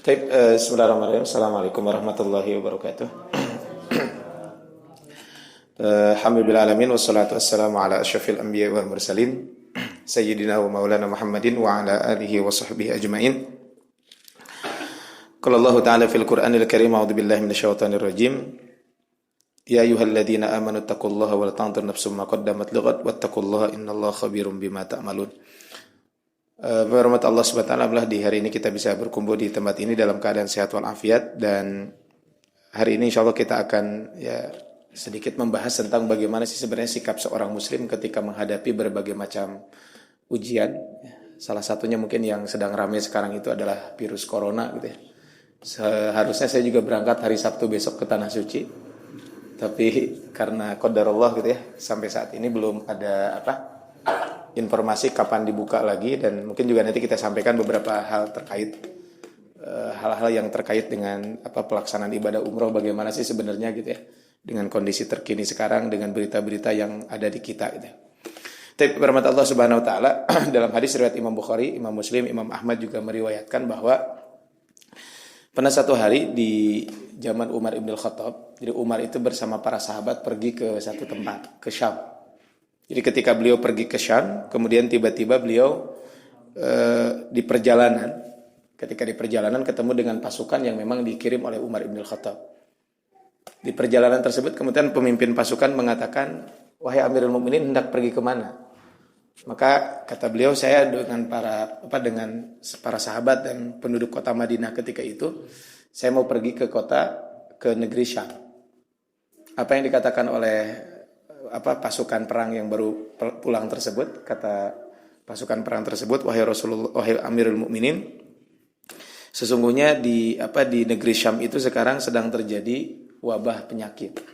Bismillahirrahmanirrahim. Assalamualaikum warahmatullahi wabarakatuh. Alhamdulillahalamin wassalatu wassalamu ala asyrafil anbiya wal mursalin sayyidina wa maulana Muhammadin wa ala alihi wa sahbihi ajmain. Qala Allah ta'ala fil Qur'anil Karim, a'udzu billahi minasyaitonir rajim. Ya ayyuhalladzina amanu taqullaha wal tanzur nafsum ma qaddamat lighad wattaqullaha innallaha khabirum bima ta'malun. Berhormat Allah Subhanahu wa ta'ala, di hari ini kita bisa berkumpul di tempat ini dalam keadaan sehat walafiat, dan hari ini insyaallah kita akan sedikit membahas tentang bagaimana sih sebenarnya sikap seorang muslim ketika menghadapi berbagai macam ujian. Salah satunya mungkin yang sedang ramai sekarang itu adalah virus corona gitu ya. Seharusnya saya juga berangkat hari Sabtu besok ke Tanah Suci, tapi karena qadarullah gitu ya, sampai saat ini belum ada informasi kapan dibuka lagi, dan mungkin juga nanti kita sampaikan beberapa hal terkait hal-hal yang terkait dengan pelaksanaan ibadah umroh, bagaimana sih sebenarnya gitu ya dengan kondisi terkini sekarang, dengan berita-berita yang ada di kita gitu. Tapi berhormat Allah Subhanahu wa taala, dalam hadis riwayat Imam Bukhari, Imam Muslim, Imam Ahmad juga meriwayatkan bahwa pernah satu hari di zaman Umar Ibn Khattab, jadi Umar itu bersama para sahabat pergi ke satu tempat, ke Syam. Jadi ketika beliau pergi ke Syam, kemudian tiba-tiba beliau di perjalanan, ketika di perjalanan ketemu dengan pasukan yang memang dikirim oleh Umar Ibn Khattab. Di perjalanan tersebut kemudian pemimpin pasukan mengatakan, "Wahai Amirul Mukminin, hendak pergi kemana?" Maka kata beliau, "Saya dengan para sahabat dan penduduk kota Madinah ketika itu, saya mau pergi ke negeri Syam." Apa yang dikatakan oleh pasukan perang yang baru pulang tersebut, kata pasukan perang tersebut, "Wahai Rasulullah, wahai Amirul Mukminin, sesungguhnya di negeri Syam itu sekarang sedang terjadi wabah penyakit."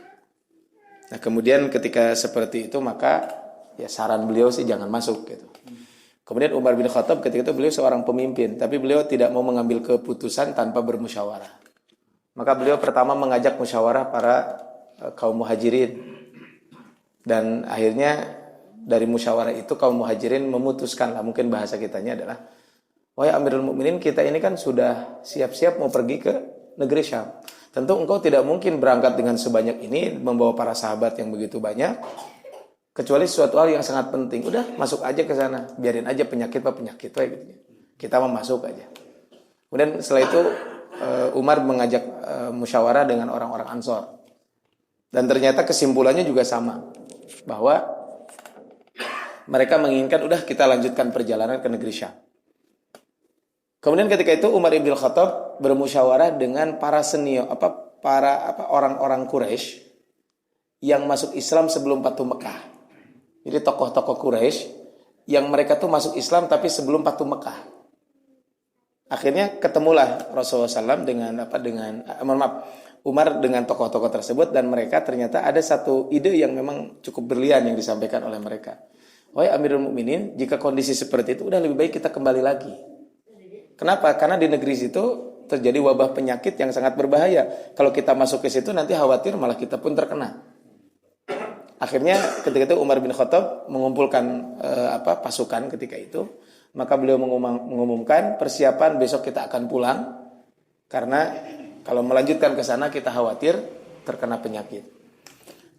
Nah, kemudian ketika seperti itu maka saran beliau sih jangan masuk gitu. Kemudian Umar bin Khattab ketika itu beliau seorang pemimpin, tapi beliau tidak mau mengambil keputusan tanpa bermusyawarah. Maka beliau pertama mengajak musyawarah para kaum muhajirin. Dan akhirnya dari musyawarah itu kaum muhajirin memutuskan, mungkin bahasa kitanya adalah, "Wahai Amirul Mukminin, kita ini kan sudah siap-siap mau pergi ke negeri Syam. Tentu engkau tidak mungkin berangkat dengan sebanyak ini, membawa para sahabat yang begitu banyak, kecuali suatu hal yang sangat penting. Udah masuk aja ke sana, biarin aja penyakit gitu. Kita mau masuk aja." Kemudian setelah itu Umar mengajak musyawarah dengan orang-orang Ansor. Dan ternyata kesimpulannya juga sama, bahwa mereka menginginkan udah kita lanjutkan perjalanan ke negeri Syam. Kemudian ketika itu Umar Ibn Khattab bermusyawarah dengan para senior, orang-orang Quraisy yang masuk Islam sebelum Fatu Mekah. Jadi tokoh-tokoh Quraisy yang mereka tuh masuk Islam tapi sebelum Fatu Mekah. Akhirnya ketemulah Rasulullah SAW Umar dengan tokoh-tokoh tersebut, dan mereka ternyata ada satu ide yang memang cukup berlian yang disampaikan oleh mereka. "Wahai Amirul Mukminin, jika kondisi seperti itu udah lebih baik kita kembali lagi." Kenapa? Karena di negeri situ terjadi wabah penyakit yang sangat berbahaya. Kalau kita masuk ke situ nanti khawatir malah kita pun terkena. Akhirnya ketika itu Umar bin Khattab mengumpulkan pasukan ketika itu, maka beliau mengumumkan persiapan besok kita akan pulang karena kalau melanjutkan ke sana kita khawatir terkena penyakit.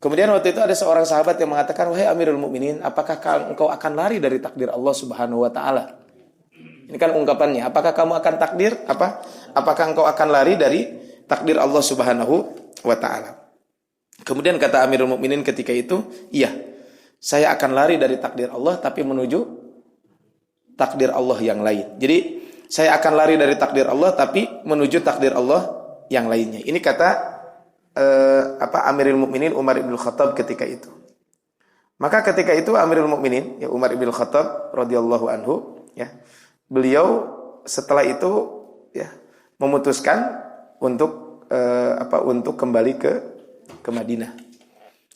Kemudian waktu itu ada seorang sahabat yang mengatakan, "Wahai Amirul Mukminin, apakah engkau akan lari dari takdir Allah Subhanahu wa taala?" Ini kan ungkapannya, apakah kamu akan apakah engkau akan lari dari takdir Allah Subhanahu wa taala? Kemudian kata Amirul Mukminin ketika itu, "Iya, saya akan lari dari takdir Allah tapi menuju takdir Allah yang lain." Jadi saya akan lari dari takdir Allah tapi menuju takdir Allah yang lainnya. Ini kata Amirul Mukminin Umar Ibn Khattab ketika itu. Maka ketika itu Amirul Mukminin Umar Ibn Khattab radhiyallahu anhu beliau setelah itu memutuskan untuk kembali ke Madinah.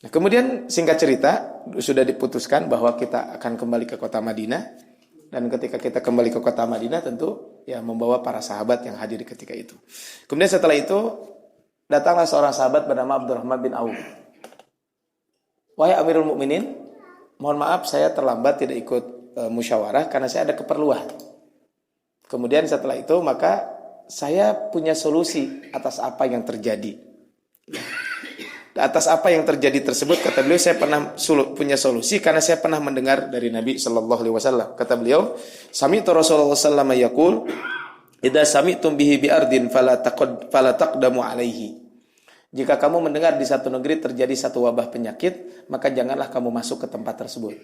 Nah, kemudian singkat cerita sudah diputuskan bahwa kita akan kembali ke kota Madinah, dan ketika kita kembali ke kota Madinah tentu membawa para sahabat yang hadir ketika itu. Kemudian setelah itu datanglah seorang sahabat bernama Abdurrahman bin Auf. "Wahai Amirul Mukminin, mohon maaf saya terlambat tidak ikut musyawarah karena saya ada keperluan." Kemudian setelah itu maka saya punya solusi atas apa yang terjadi. Atas apa yang terjadi tersebut, kata beliau, saya pernah punya solusi karena saya pernah mendengar dari Nabi sallallahu alaihi wasallam. Kata beliau, sami'tu Rasulullah sallallahu alaihi wasallam yaqul, "Idza sami'tum bihi bi ardin fala taqdamu alaihi." Jika kamu mendengar di satu negeri terjadi satu wabah penyakit, maka janganlah kamu masuk ke tempat tersebut.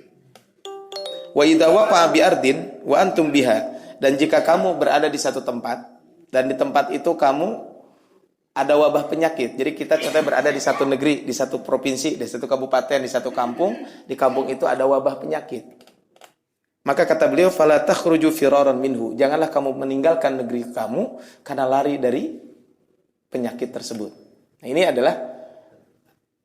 Wa idza waqa'a bi ardin wa antum biha, dan jika kamu berada di satu tempat dan di tempat itu kamu ada wabah penyakit. Jadi kita contohnya berada di satu negeri, di satu provinsi, di satu kabupaten, di satu kampung. Di kampung itu ada wabah penyakit. Maka kata beliau, fala takhruju firaran minhu. Janganlah kamu meninggalkan negeri kamu karena lari dari penyakit tersebut. Nah, ini adalah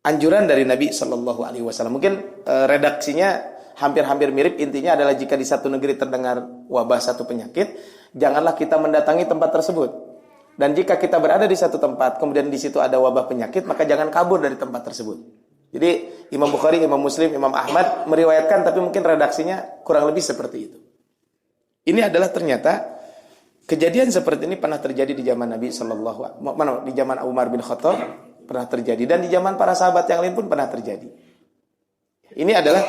anjuran dari Nabi Shallallahu Alaihi Wasallam. Mungkin redaksinya hampir-hampir mirip. Intinya adalah jika di satu negeri terdengar wabah satu penyakit, janganlah kita mendatangi tempat tersebut. Dan jika kita berada di satu tempat, kemudian di situ ada wabah penyakit, maka jangan kabur dari tempat tersebut. Jadi Imam Bukhari, Imam Muslim, Imam Ahmad meriwayatkan, tapi mungkin redaksinya kurang lebih seperti itu. Ini adalah ternyata kejadian seperti ini pernah terjadi di zaman Nabi di zaman Umar bin Khattab pernah terjadi, dan di zaman para sahabat yang lain pun pernah terjadi. Ini adalah,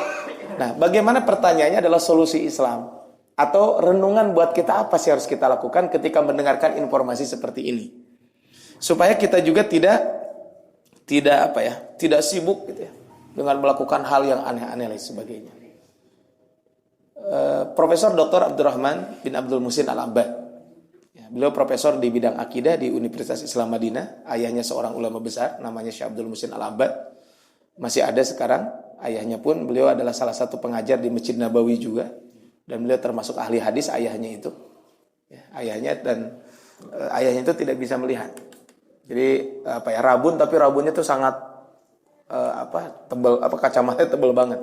nah, bagaimana pertanyaannya adalah solusi Islam. Atau renungan buat kita apa sih harus kita lakukan ketika mendengarkan informasi seperti ini, supaya kita juga tidak sibuk gitu ya dengan melakukan hal yang aneh-aneh dan sebagainya. Profesor Dr. Abdurrahman bin Abdul Muhsin Al-Abbad, beliau profesor di bidang akidah di Universitas Islam Madinah. Ayahnya seorang ulama besar namanya Syekh Abdul Muhsin Al-Abbad, masih ada sekarang. Ayahnya pun beliau adalah salah satu pengajar di Masjid Nabawi juga. Dan beliau termasuk ahli hadis, ayahnya itu. Ayahnya itu tidak bisa melihat. Jadi rabun, tapi rabunnya itu sangat tebal, kacamatanya tebal banget.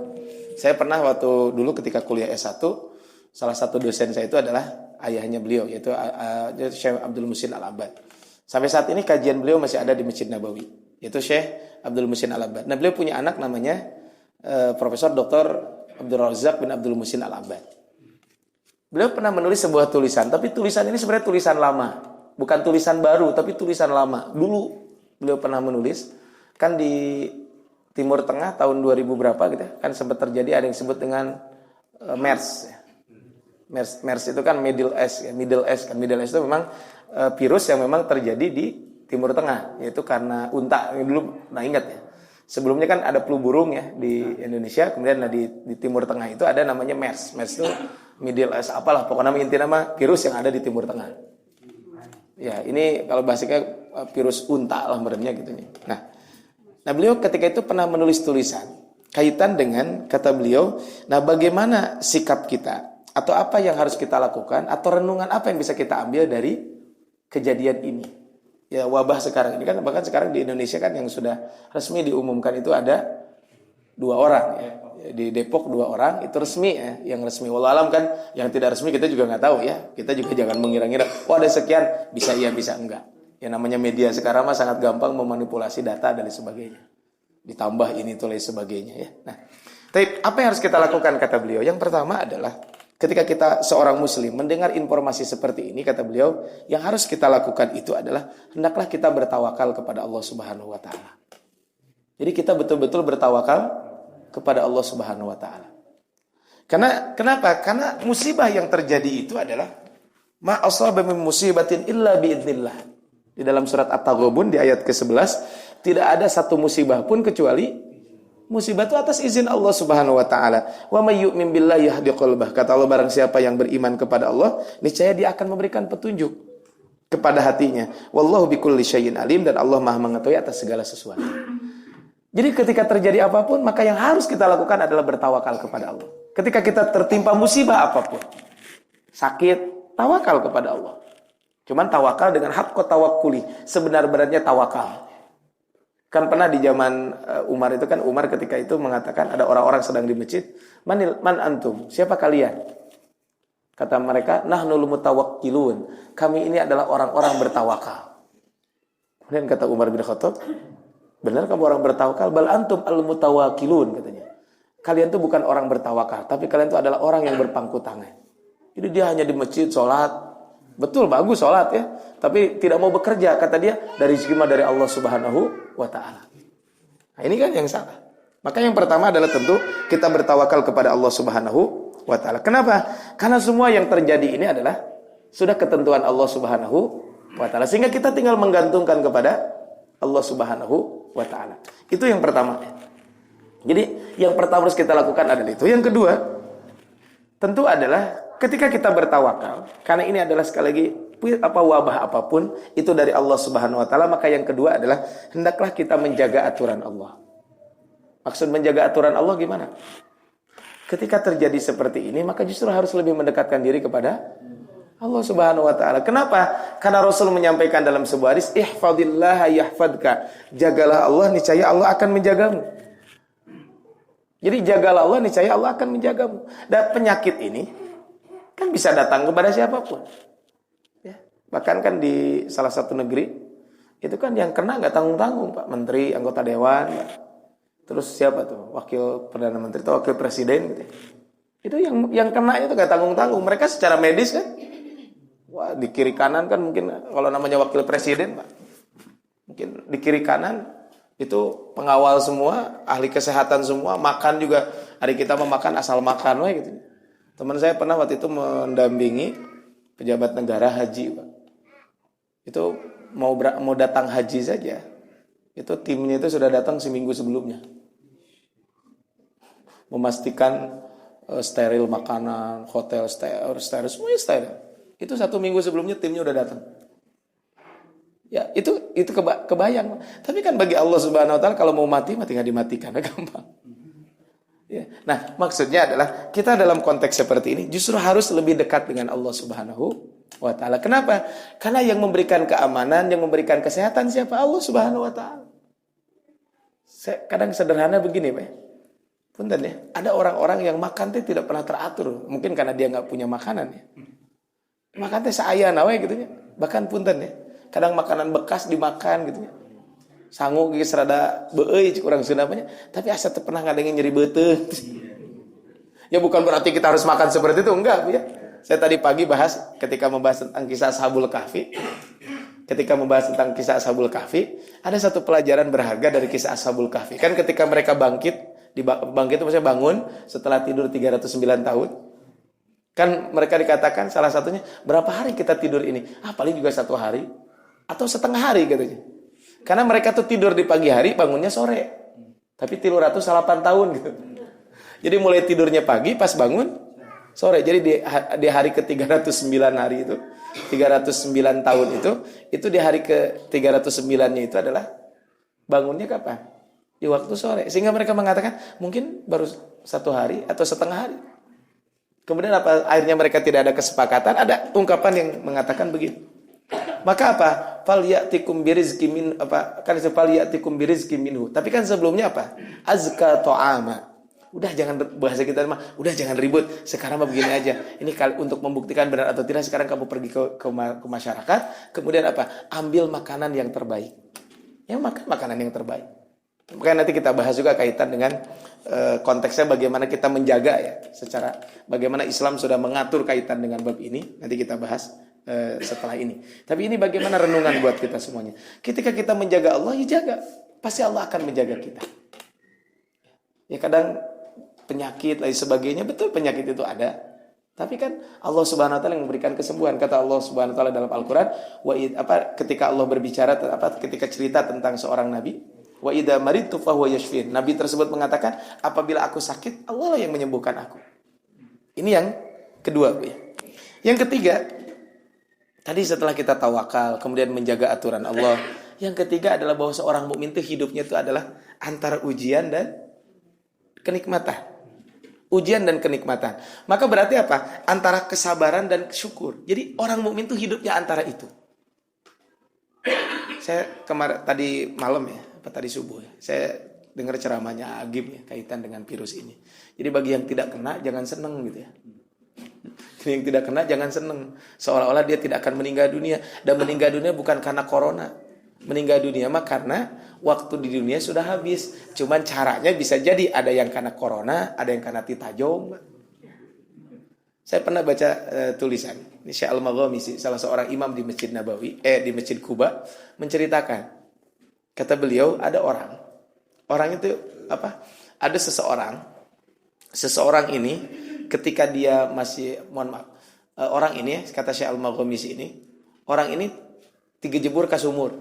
Saya pernah waktu dulu ketika kuliah S1, salah satu dosen saya itu adalah ayahnya beliau, yaitu Syekh Abdul Muhsin Al-Abbad. Sampai saat ini kajian beliau masih ada di Masjid Nabawi, yaitu Syekh Abdul Muhsin Al-Abbad. Nah, beliau punya anak namanya Profesor Dr. Abdul Razak bin Abdul Muhsin Al-Abbad. Beliau pernah menulis sebuah tulisan, tapi tulisan ini sebenarnya tulisan lama. Bukan tulisan baru, tapi tulisan lama. Dulu beliau pernah menulis, kan di Timur Tengah tahun 2000 berapa gitu, kan sempat terjadi ada yang disebut dengan MERS. MERS itu kan Middle East. Middle East itu memang virus yang memang terjadi di Timur Tengah, yaitu karena unta. Dulu, nah ingat ya, sebelumnya kan ada flu burung ya di Indonesia, kemudian di Timur Tengah itu ada namanya MERS. MERS itu Middle East apalah, pokoknya nama virus yang ada di Timur Tengah. Ya, ini kalau bahasanya virus unta lah meremnya gitu nih. Nah, beliau ketika itu pernah menulis tulisan kaitan dengan, kata beliau, nah bagaimana sikap kita atau apa yang harus kita lakukan atau renungan apa yang bisa kita ambil dari kejadian ini. Ya, wabah sekarang ini kan, bahkan sekarang di Indonesia kan yang sudah resmi diumumkan itu ada 2 orang ya. Di Depok 2 orang itu resmi ya, yang resmi. Wallahu alam kan yang tidak resmi kita juga nggak tahu ya. Kita juga jangan mengira-ngira, ada sekian, bisa iya bisa enggak. Ya namanya media sekarang mah sangat gampang memanipulasi data dan sebagainya. Ditambah ini tuh lain sebagainya ya. Nah, tapi apa yang harus kita lakukan kata beliau? Yang pertama adalah ketika kita seorang muslim mendengar informasi seperti ini, kata beliau, yang harus kita lakukan itu adalah hendaklah kita bertawakal kepada Allah Subhanahu wa taala. Jadi kita betul-betul bertawakal kepada Allah Subhanahu wa taala. Kenapa? Karena musibah yang terjadi itu adalah ma asaba min musibatin illa biidznillah. Di dalam surat At-Taghabun di ayat ke-11, tidak ada satu musibah pun kecuali musibah itu atas izin Allah Subhanahu wa taala. Wa may yu'min billahi yahdi qalbah. Kata Allah, barang siapa yang beriman kepada Allah, niscaya dia akan memberikan petunjuk kepada hatinya. Wallahu bikulli syai'in alim, dan Allah Maha mengetahui atas segala sesuatu. Jadi ketika terjadi apapun, maka yang harus kita lakukan adalah bertawakal kepada Allah. Ketika kita tertimpa musibah apapun, sakit, tawakal kepada Allah. Cuman tawakal dengan haqqa tawakkuli, sebenar-benarnya tawakal. Kan pernah di zaman Umar itu kan, Umar ketika itu mengatakan ada orang-orang sedang di masjid, man antum, siapa kalian? Kata mereka, nahnul mutawakkilun, kami ini adalah orang-orang bertawakal. Kemudian kata Umar bin Khattab, benar kamu orang bertawakal? Bal antum al-mutawakkilun, katanya. Kalian tuh bukan orang bertawakal, tapi kalian tuh adalah orang yang berpangku tangan. Jadi dia hanya di masjid sholat, Betul, bagus sholat ya, tapi tidak mau bekerja, kata dia, dari rezeki mah dari Allah Subhanahu wa taala. Nah, ini kan yang salah. Maka yang pertama adalah tentu kita bertawakal kepada Allah Subhanahu wa taala. Kenapa? Karena semua yang terjadi ini adalah sudah ketentuan Allah Subhanahu wa taala, sehingga kita tinggal menggantungkan kepada Allah Subhanahu wa taala. Itu yang pertama. Jadi yang pertama harus kita lakukan adalah itu. Yang kedua, tentu adalah ketika kita bertawakal, karena ini adalah sekali lagi wabah apapun itu dari Allah Subhanahu wa taala, maka yang kedua adalah hendaklah kita menjaga aturan Allah. Maksud menjaga aturan Allah gimana? Ketika terjadi seperti ini, maka justru harus lebih mendekatkan diri kepada Allah Subhanahu wa taala. Kenapa? Karena Rasul menyampaikan dalam sebuah hadis, ihfadillah yahfadka. Jagalah Allah, niscaya Allah akan menjagamu. Jadi jagalah Allah, niscaya Allah akan menjagamu. Dan penyakit ini kan bisa datang kepada siapapun. Ya. Bahkan kan di salah satu negeri, itu kan yang kena nggak tanggung-tanggung, Pak. Menteri, anggota dewan, Pak. Terus siapa tuh? Wakil Perdana Menteri atau Wakil Presiden gitu. Itu yang kena itu nggak tanggung-tanggung. Mereka secara medis kan, wah, di kiri kanan kan mungkin kalau namanya Wakil Presiden, Pak. Mungkin di kiri kanan itu pengawal semua, ahli kesehatan semua, makan juga. Hari kita memakan asal makan, wah gitu. Teman saya pernah waktu itu mendampingi pejabat negara haji, Pak. Itu mau datang haji saja, itu timnya itu sudah datang seminggu sebelumnya, memastikan steril makanan, hotel steril, semuanya steril. Itu 1 minggu sebelumnya timnya udah datang. Ya itu kebayang. Tapi kan bagi Allah Subhanahu wa taala kalau mau mati tinggal dimatikan, gampang. Ya. Nah, maksudnya adalah kita dalam konteks seperti ini justru harus lebih dekat dengan Allah Subhanahu wa taala. Kenapa? Karena yang memberikan keamanan, yang memberikan kesehatan siapa? Allah Subhanahu wa taala. Kadang sederhana begini, Pak. Punten ya, ada orang-orang yang makan teh tidak pernah teratur. Mungkin karena dia nggak punya makanan ya. Makan teh saayana we gitu ya. Bahkan punten ya. Kadang makanan bekas dimakan gitu ya. Sangu geus rada beeuy cik urang Sunda nya, tapi asa teu pernah ngadengin nyeri beuteuh. Ya bukan berarti kita harus makan seperti itu, enggak Bu ya. Saya tadi pagi bahas ketika membahas tentang kisah Ashabul Kahfi. Ketika membahas tentang kisah Ashabul Kahfi, ada satu pelajaran berharga dari kisah Ashabul Kahfi. Kan ketika mereka bangkit itu maksudnya bangun setelah tidur 309 tahun. Kan mereka dikatakan salah satunya, berapa hari kita tidur ini? Paling juga 1 hari atau setengah hari katanya. Karena mereka tuh tidur di pagi hari, bangunnya sore. Tapi 308 tahun gitu. Jadi mulai tidurnya pagi, pas bangun sore. Jadi di hari ke-309 hari itu, 309 tahun itu di hari ke-309-nya itu adalah bangunnya kapan? Di waktu sore. Sehingga mereka mengatakan mungkin baru 1 hari atau setengah hari. Kemudian akhirnya mereka tidak ada kesepakatan, ada ungkapan yang mengatakan begitu. Maka apa? Falyatikum birizqi min falyatikum birizqi minhu. Tapi kan sebelumnya apa? Azka ta'ama. Udah jangan bahasa kita mah, udah jangan ribut. Sekarang mah begini aja. Ini untuk membuktikan benar atau tidak, sekarang kamu pergi ke masyarakat, kemudian apa? Ambil makanan yang terbaik. Ya makan makanan yang terbaik. Mungkin nanti kita bahas juga kaitan dengan konteksnya bagaimana kita menjaga ya, secara bagaimana Islam sudah mengatur kaitan dengan bab ini. Nanti kita bahas setelah ini. Tapi ini bagaimana renungan buat kita semuanya. Ketika kita menjaga Allah, ya jaga. Pasti Allah akan menjaga kita. Ya kadang penyakit lain sebagainya, betul penyakit itu ada. Tapi kan Allah Subhanahu wa taala yang memberikan kesembuhan. Kata Allah Subhanahu wa taala dalam Al-Qur'an, ketika Allah berbicara ketika cerita tentang seorang nabi, wa idza maridtu fa huwa yashfin. Nabi tersebut mengatakan, apabila aku sakit, Allah lah yang menyembuhkan aku. Ini yang kedua, Bu ya. Yang ketiga, tadi setelah kita tawakal, kemudian menjaga aturan Allah. Yang ketiga adalah bahwa seorang mukmin itu hidupnya itu adalah antara ujian dan kenikmatan. Ujian dan kenikmatan. Maka berarti apa? Antara kesabaran dan syukur. Jadi orang mukmin itu hidupnya antara itu. Saya tadi malam ya, tadi subuh ya, saya dengar ceramahnya Agim ya, kaitan dengan virus ini. Jadi bagi yang tidak kena jangan seneng gitu ya. Yang tidak kena jangan seneng, seolah-olah dia tidak akan meninggal dunia. Dan meninggal dunia bukan karena corona, meninggal dunia mah karena waktu di dunia sudah habis. Cuman caranya bisa jadi ada yang karena corona, ada yang karena titajong. Saya pernah baca tulisan Syekh Al-Maghamisi, salah seorang imam di Masjid Nabawi, di Masjid Kuba, menceritakan. Kata beliau, ada orang itu apa? Ada seseorang ini ketika dia masih, mohon maaf, orang ini kata Syekh Al-Maghamisi ini, orang ini 3 jebur ke sumur.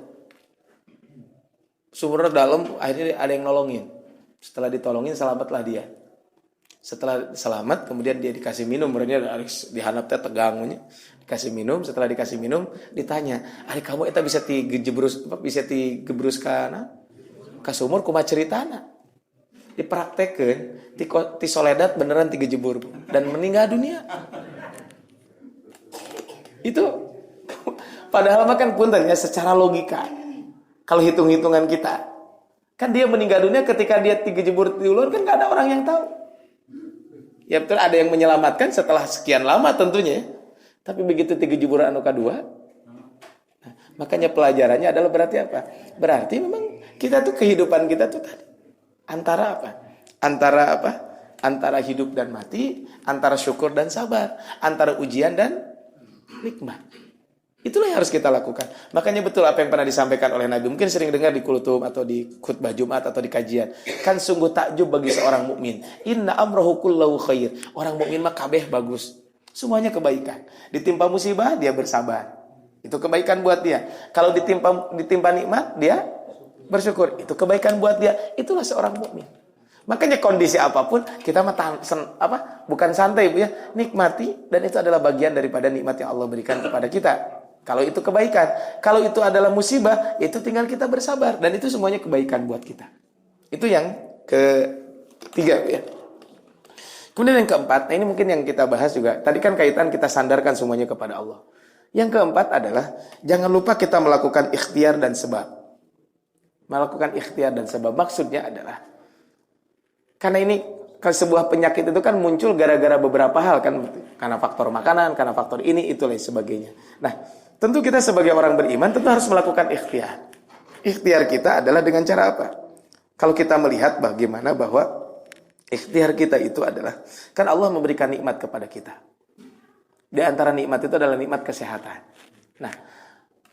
Sumurnya dalam, akhirnya ada yang nolongin. Setelah ditolongin, selamatlah dia. Setelah selamat, kemudian dia dikasih minum. Mereka dihanapnya tegangnya, dikasih minum. Setelah dikasih minum, ditanya, "Ari kamu eta bisa digebrus ka sumur kumaha ceritana?" Dipraktekeun, ti soledat beneran 3 jebur dan meninggal dunia. Itu padahal kan punten ya secara logika. Kalau hitung-hitungan kita, kan dia meninggal dunia ketika dia 3 jebur di ulur, kan gak ada orang yang tahu. Ya betul, ada yang menyelamatkan setelah sekian lama tentunya. Tapi begitu 3 jebur anu kedua, nah, makanya pelajarannya adalah berarti apa? Berarti memang kita tuh kehidupan kita tuh tadi antara apa? Antara hidup dan mati, antara syukur dan sabar, antara ujian dan nikmat. Itulah yang harus kita lakukan. Makanya betul apa yang pernah disampaikan oleh Nabi. Mungkin sering dengar di kultum atau di khutbah Jumat atau di kajian. Kan sungguh takjub bagi seorang mukmin. Inna amrohu kullahu khair. Orang mukmin mah kabeh bagus. Semuanya kebaikan. Ditimpa musibah, dia bersabar. Itu kebaikan buat dia. Kalau ditimpa nikmat, dia bersyukur. Itu kebaikan buat dia. Itulah seorang mukmin. Makanya kondisi apapun kita bukan santai Bu ya, nikmati, dan itu adalah bagian daripada nikmat yang Allah berikan kepada kita. Kalau itu kebaikan, kalau itu adalah musibah, itu tinggal kita bersabar, dan itu semuanya kebaikan buat kita. Itu yang ketiga ya. Kemudian yang keempat, nah ini mungkin yang kita bahas juga. Tadi kan kaitan kita sandarkan semuanya kepada Allah. Yang keempat adalah jangan lupa kita melakukan ikhtiar dan sebab. Melakukan ikhtiar dan sebab maksudnya adalah karena ini sebuah penyakit itu kan muncul gara-gara beberapa hal kan, karena faktor makanan, karena faktor ini itu lain sebagainya. Nah, tentu kita sebagai orang beriman tentu harus melakukan ikhtiar. Ikhtiar kita adalah dengan cara apa? Kalau kita melihat bagaimana bahwa ikhtiar kita itu adalah kan Allah memberikan nikmat kepada kita. Di antara nikmat itu adalah nikmat kesehatan. Nah,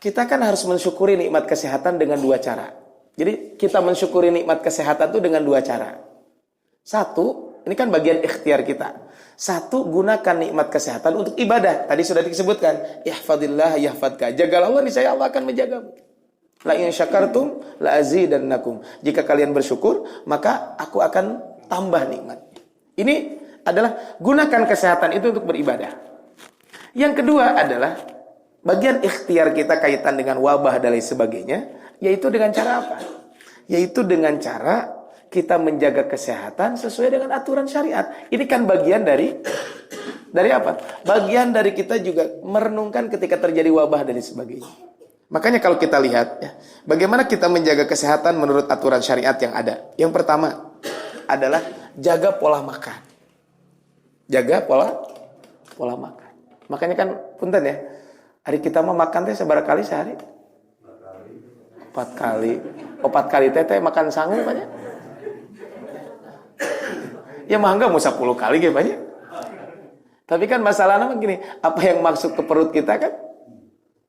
kita kan harus mensyukuri nikmat kesehatan dengan 2 cara. Jadi kita mensyukuri nikmat kesehatan itu dengan 2 cara. Satu, ini kan bagian ikhtiar kita. Satu, gunakan nikmat kesehatan untuk ibadah. Tadi sudah disebutkan, ihfadillah yahfadka. Jagalah Allah, niscaya Allah akan menjagamu. La in syakartum la azidannakum. Jika kalian bersyukur, maka aku akan tambah nikmat. Ini adalah gunakan kesehatan itu untuk beribadah. Yang kedua adalah bagian ikhtiar kita kaitan dengan wabah dan lain sebagainya, yaitu dengan cara apa? Yaitu dengan cara kita menjaga kesehatan sesuai dengan aturan syariat. Ini kan bagian dari apa? Bagian dari kita juga merenungkan ketika terjadi wabah dan sebagainya. Makanya kalau kita lihat ya, bagaimana kita menjaga kesehatan menurut aturan syariat yang ada. Yang pertama adalah jaga pola makan. Jaga pola makan. Makanya kan punten ya, hari kita mau makan teh seberapa kali sehari? 4 kali. 4 kali teh makan sangu banyak. Ya mangga mau 10 kali gitu banyak. Tapi kan masalahnya begini, apa yang masuk ke perut kita kan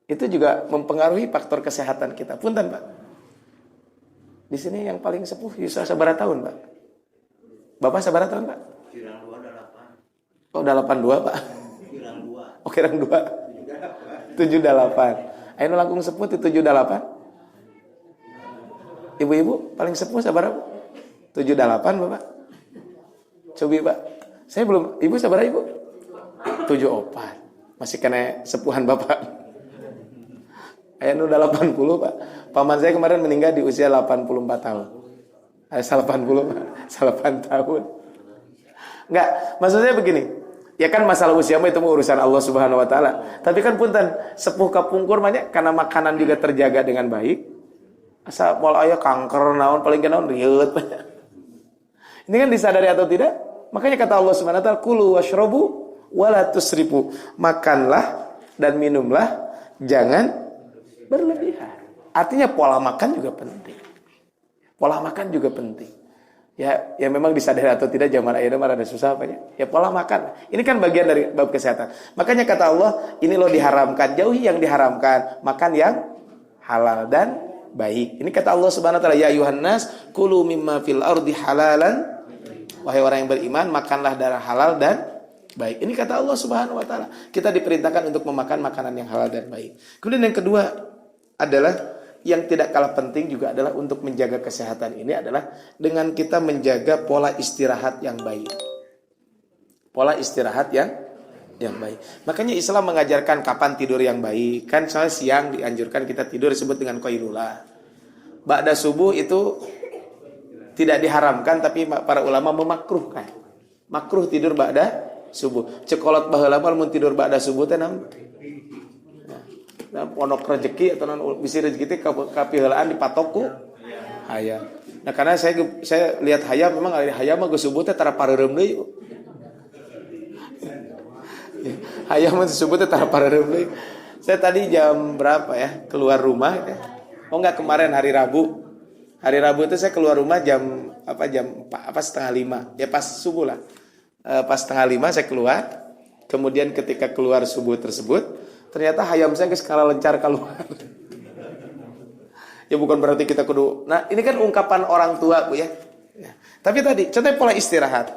itu juga mempengaruhi faktor kesehatan kita. Punten, Pak. Di sini yang paling sepuh Yusa sabaraha tahun, Pak? Bapak sabaraha tahun, Pak? Kirang 2 udah 8. Oh, udah 82, Pak. Kirang 2. Oh, kirang 2. 78. Ayo langkung sepuh itu 78. Ibu-ibu paling sepuh sabaraha, Bu? 78, Bapak. Cobi Pak, saya belum, ibu sabar ibu? 74, masih kena sepuhan bapak. Ayah udah 80 Pak. Paman saya kemarin meninggal di usia 84 tahun. Saya 80 Pak, 8 tahun. Enggak, maksudnya begini. Ya kan masalah usia itu urusan Allah Subhanahu wa taala. Tapi kan punten, sepuh kapungkur banyak karena makanan juga terjaga dengan baik. Asa pola aya kanker naon paling naon rieuh. Ini kan disadari atau tidak? Makanya kata Allah Subhanahu wa taala, "Kulu washrabu wa la tusrifu." Makanlah dan minumlah, jangan berlebihan. Artinya pola makan juga penting. Pola makan juga penting. Ya memang disadari atau tidak zaman akhirnya malah ada susah apa ya pola makan. Ini kan bagian dari bab kesehatan. Makanya kata Allah, ini loh diharamkan, jauhi yang diharamkan, makan yang halal dan baik. Ini kata Allah Subhanahu wa taala, ya ayuhan nas kulu mimma fil ardi halalan. Wahai orang yang beriman, makanlah darah halal dan baik. Ini kata Allah Subhanahu wa taala. Kita diperintahkan untuk memakan makanan yang halal dan baik. Kemudian yang kedua adalah yang tidak kalah penting juga adalah untuk menjaga kesehatan ini adalah dengan kita menjaga pola istirahat yang baik. Pola istirahat yang baik. Makanya Islam mengajarkan kapan tidur yang baik. Kan soalnya siang dianjurkan kita tidur disebut dengan qailulah. Ba'da subuh itu tidak diharamkan tapi para ulama memakruhkan. Makruh tidur ba'da subuh. Cekolot baheula mun tidur ba'da subuh teh pondok rezeki atau bisi rezeki teh kapiheulaan dipatok ku hayam. Nah karena saya lihat hayam memang hayam mah geus subuh teh tara pareureum deui. Hayam mah subuh teh tara pareureum deui. Saya tadi jam berapa ya keluar rumah ya. Oh enggak, kemarin hari Rabu. Hari Rabu itu saya keluar rumah jam 4 setengah 5. Ya pas subuh lah. Pas setengah 5 saya keluar. Kemudian ketika keluar subuh tersebut ternyata hayam saya ke skala lencar keluar. Ya bukan berarti kita kudu. Nah ini kan ungkapan orang tua Bu ya. Tapi tadi contohnya pola istirahat.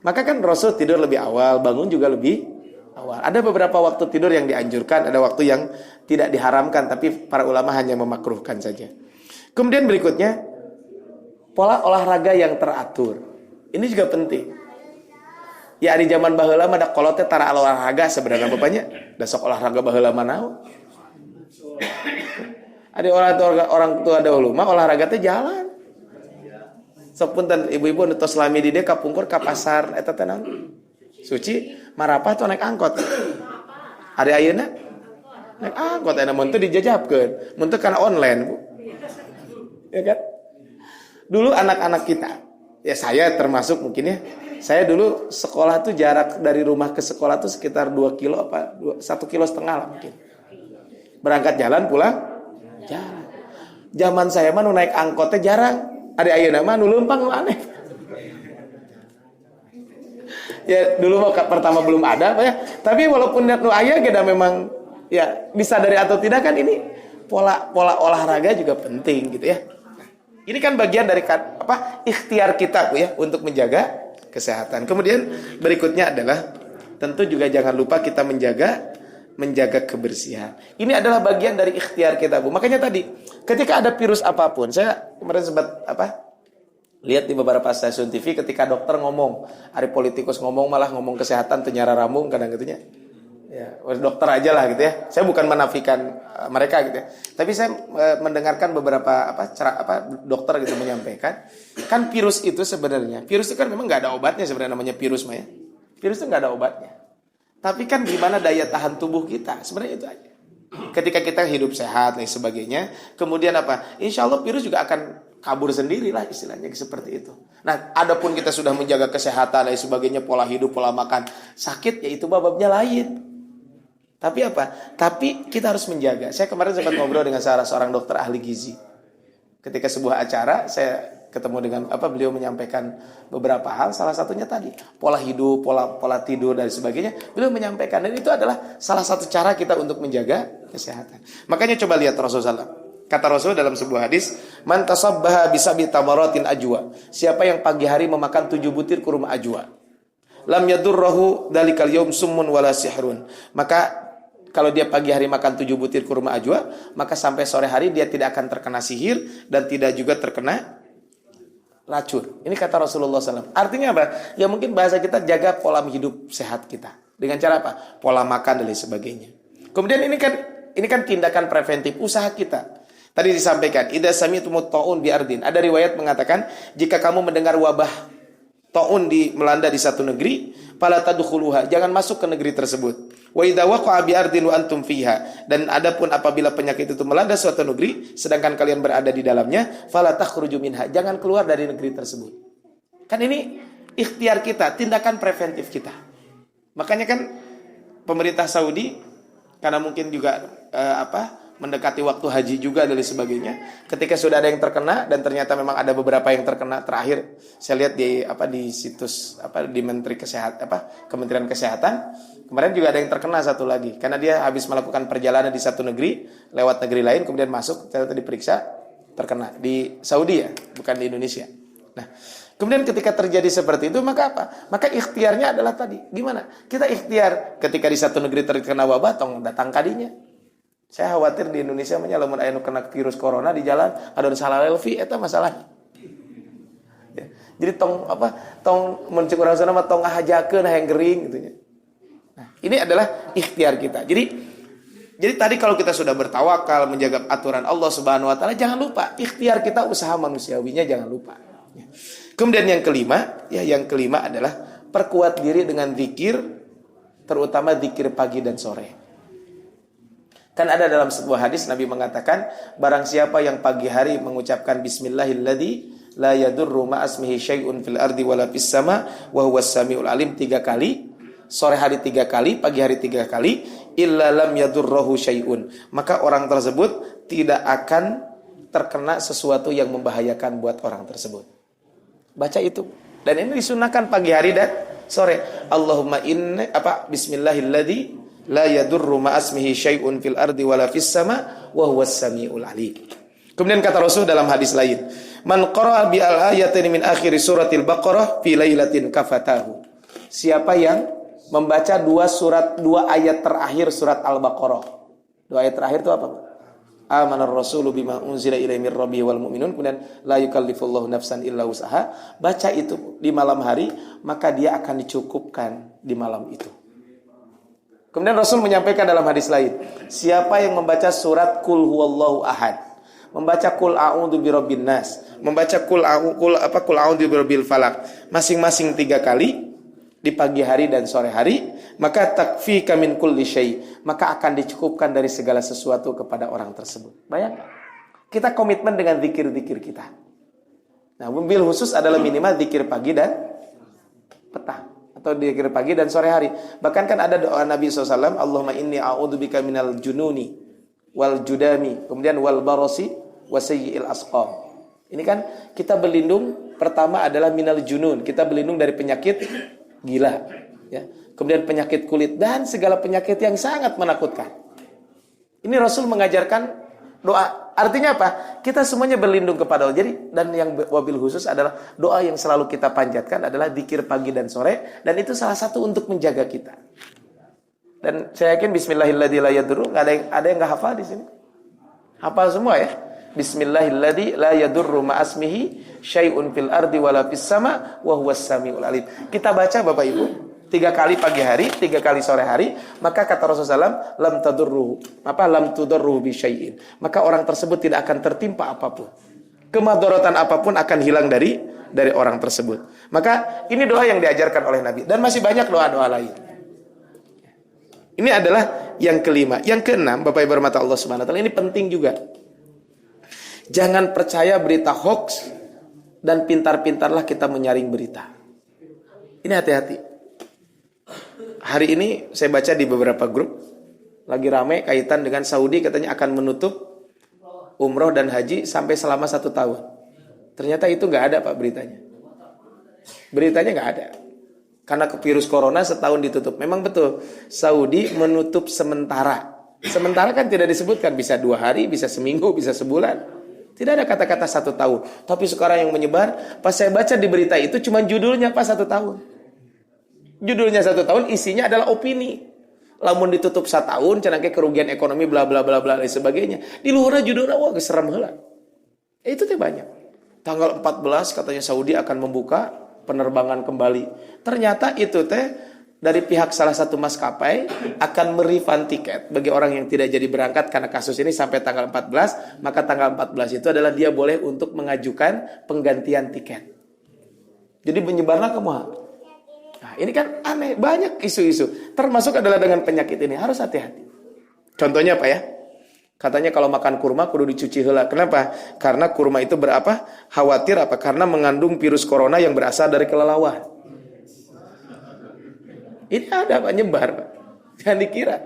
Maka kan Rasul tidur lebih awal, bangun juga lebih awal. Ada beberapa waktu tidur yang dianjurkan, ada waktu yang tidak diharamkan, tapi para ulama hanya memakruhkan saja. Kemudian berikutnya pola olahraga yang teratur. Ini juga penting. Ya di zaman baheula mah da kolot teh tara olahraga sebenarnya bapaknya. Da sok olahraga baheula mah naon. Ada orang tua dahulu mah olahraga teh jalan. Sok punten ibu-ibu nu tos lami di dieu kapungkur ka pasar eta teh naon? Suci marapah tuh naik angkot. Ari ayeuna naik angkot eta mun teu dijajabkeun. Mun teu kana online, Bu. Ya kan? Dulu anak-anak kita, ya saya termasuk mungkin ya. Saya dulu sekolah tuh jarak dari rumah ke sekolah tuh sekitar 2 kilo apa 1,5 kilo lah mungkin. Berangkat jalan pulang jalan. Zaman saya mah nu naik angkotnya jarang. Ada ayeuna mah nu leumpang nu aneh. Ya dulu mah pertama belum ada Pak ya. Tapi walaupun nu aya ge memang ya disadari atau tidak kan ini pola olahraga juga penting gitu ya. Ini kan bagian dari ikhtiar kita Bu ya untuk menjaga kesehatan. Kemudian berikutnya adalah tentu juga jangan lupa kita menjaga kebersihan. Ini adalah bagian dari ikhtiar kita Bu. Makanya tadi ketika ada virus apapun, saya kemarin sempat lihat di beberapa stasiun TV ketika dokter ngomong, hari politikus malah ngomong kesehatan ternyara rambung kadang gitunya. Ya, dokter aja lah gitu ya. Saya bukan menafikan mereka gitu ya. Tapi saya mendengarkan beberapa dokter gitu menyampaikan, kan virus itu sebenarnya, virus itu kan memang nggak ada obatnya sebenarnya namanya virus mah ya. Virus itu nggak ada obatnya. Tapi kan gimana daya tahan tubuh kita, sebenarnya itu aja. Ketika kita hidup sehat dan sebagainya, kemudian insya Allah virus juga akan kabur sendiri lah istilahnya seperti itu. Nah, adapun kita sudah menjaga kesehatan dan sebagainya, pola hidup, pola makan, sakit ya itu babnya lain. Tapi kita harus menjaga. Saya kemarin sempat ngobrol dengan salah seorang dokter ahli gizi. Ketika sebuah acara, saya ketemu dengan beliau menyampaikan beberapa hal. Salah satunya tadi pola hidup, pola tidur dan sebagainya. Beliau menyampaikan dan itu adalah salah satu cara kita untuk menjaga kesehatan. Makanya coba lihat Rasulullah SAW. Kata Rasul dalam sebuah hadis, man tasabbaha bisabi tamaratin ajwa. Siapa yang pagi hari memakan 7 butir kurma ajwa, lam yadurruhu dalikal yaum summun wala sihrun. Maka kalau dia pagi hari makan 7 butir kurma ajwa, maka sampai sore hari dia tidak akan terkena sihir dan tidak juga terkena racun. Ini kata Rasulullah SAW. Artinya apa? Ya mungkin bahasa kita jaga pola hidup sehat kita. Dengan cara apa? Pola makan dan lain sebagainya. Kemudian ini kan tindakan preventif usaha kita. Tadi disampaikan, idza sami'tumut ta'un bi ardin. Ada riwayat mengatakan, jika kamu mendengar wabah ta'un melanda di satu negeri, fala tadkhuluha, jangan masuk ke negeri tersebut. Wa idza waqa'a bi ardin wa antum fiha, dan adapun apabila penyakit itu melanda suatu negeri sedangkan kalian berada di dalamnya, fala takhruju minha, jangan keluar dari negeri tersebut. Kan ini ikhtiar kita, tindakan preventif kita. Makanya kan pemerintah Saudi karena mungkin juga mendekati waktu haji juga dan sebagainya. Ketika sudah ada yang terkena dan ternyata memang ada beberapa yang terkena, terakhir saya lihat di situs di Kementerian Kesehatan kemarin juga ada yang terkena satu lagi karena dia habis melakukan perjalanan di satu negeri lewat negeri lain kemudian masuk ternyata diperiksa terkena di Saudi ya, bukan di Indonesia. Nah, kemudian ketika terjadi seperti itu maka apa? Maka ikhtiarnya adalah tadi. Gimana? Kita ikhtiar ketika di satu negeri terkena wabah tong datang kadinya. Saya khawatir di Indonesia lamun aya nu kena virus corona di jalan ada salah selfie eta masalahnya. Ya. Jadi tong muncul orang sana mah tong ngahajakeun hayang gering gitu ya. Nah, ini adalah ikhtiar kita. Jadi tadi kalau kita sudah bertawakal menjaga aturan Allah Subhanahu wa taala jangan lupa ikhtiar kita usaha manusiawinya jangan lupa. Ya. Kemudian yang kelima adalah perkuat diri dengan zikir terutama zikir pagi dan sore. Kan ada dalam sebuah hadis Nabi mengatakan barang siapa yang pagi hari mengucapkan bismillahilladzi la yadurru ma'asmihi syai'un fil ardi wala fis sama wa huwas samiul alim 3 kali, sore hari 3 kali, pagi hari 3 kali, illa lam yadurruhu syai'un. Maka orang tersebut tidak akan terkena sesuatu yang membahayakan buat orang tersebut. Baca itu. Dan ini disunahkan pagi hari dan sore. Allahumma inni bismillahilladzi la yadurru ma'asmihi syai'un fil ardi wala fis sama wa huwas samiul alim. Kemudian kata Rasul dalam hadis lain, man qara'a bi al-ayatin min akhir suratil Baqarah fi lailatin kafatahu. Siapa yang membaca 2 ayat terakhir surat Al-Baqarah. 2 ayat terakhir itu apa? Amanar rasulu bima unzila ilaihi mir rabbihi wal mu'minun, kemudian la yukallifullahu nafsan illa wus'aha. Baca itu di malam hari, maka dia akan dicukupkan di malam itu. Kemudian Rasul menyampaikan dalam hadis lain, siapa yang membaca surat Qul huwallahu ahad, membaca Qul a'udzu birabbin nas, membaca Qul a'udzu birabbil falaq, masing-masing 3 kali di pagi hari dan sore hari, maka takfika min kulli syai', maka akan dicukupkan dari segala sesuatu kepada orang tersebut. Bayangkan, kita komitmen dengan zikir-zikir kita. Nah, bil khusus adalah minimal zikir pagi dan petang. Atau zikir pagi dan sore hari. Bahkan kan ada doa Nabi SAW, Allahumma inni a'udzubika minal jununi wal judami, kemudian wal barasi wasayyi'il asqam. Ini kan kita berlindung, pertama adalah minal junun, kita berlindung dari penyakit gila, ya. Kemudian penyakit kulit dan segala penyakit yang sangat menakutkan. Ini Rasul mengajarkan doa. Artinya apa? Kita semuanya berlindung kepada Allah. Jadi dan yang wabil khusus adalah doa yang selalu kita panjatkan adalah zikir pagi dan sore, dan itu salah satu untuk menjaga kita. Dan saya yakin bismillahilladzi la yadurru, ada yang enggak hafal di sini? Hafal semua ya? Bismillahilladzi la yadurru ma'asmihi syai'un fil ardi wala fis sama wa huwas samiul alim. Kita baca Bapak Ibu 3 kali pagi hari, 3 kali sore hari, maka kata Rasulullah SAW, lam tudurruhu bi syai'in. Maka orang tersebut tidak akan tertimpa apapun. Kemadharatan apapun akan hilang dari orang tersebut. Maka ini doa yang diajarkan oleh Nabi dan masih banyak doa-doa lain. Ini adalah yang kelima. Yang keenam, Bapak Ibu rahmati Allah Subhanahu wa taala, ini penting juga. Jangan percaya berita hoax dan pintar-pintarlah kita menyaring berita. Ini hati-hati. Hari ini saya baca di beberapa grup lagi ramai kaitan dengan Saudi katanya akan menutup umroh dan haji sampai selama 1 tahun. Ternyata itu nggak ada Pak beritanya. Beritanya nggak ada. Karena virus corona setahun ditutup. Memang betul Saudi menutup sementara. Sementara kan tidak disebutkan, bisa 2 hari, bisa seminggu, bisa sebulan. Tidak ada kata-kata 1 tahun. Tapi sekarang yang menyebar, pas saya baca di berita itu cuma judulnya Pak 1 tahun. Judulnya 1 tahun, isinya adalah opini. Lamun ditutup 1 tahun, cenah kerugian ekonomi bla bla bla bla dan sebagainya. Di luar judulnya wah geseram heula. Itu teh banyak. Tanggal 14 katanya Saudi akan membuka penerbangan kembali. Ternyata itu teh dari pihak salah satu maskapai akan merefund tiket bagi orang yang tidak jadi berangkat karena kasus ini sampai tanggal 14, maka tanggal 14 itu adalah dia boleh untuk mengajukan penggantian tiket. Jadi menyebarlah ke mahal. Nah, ini kan aneh, banyak isu-isu. Termasuk adalah dengan penyakit ini, harus hati-hati. Contohnya apa ya? Katanya kalau makan kurma kudu dicuci heula. Kenapa? Karena kurma itu khawatir apa? Karena mengandung virus corona yang berasal dari kelelawar. Ini ada Pak, nyebar Pak. Jangan dikira.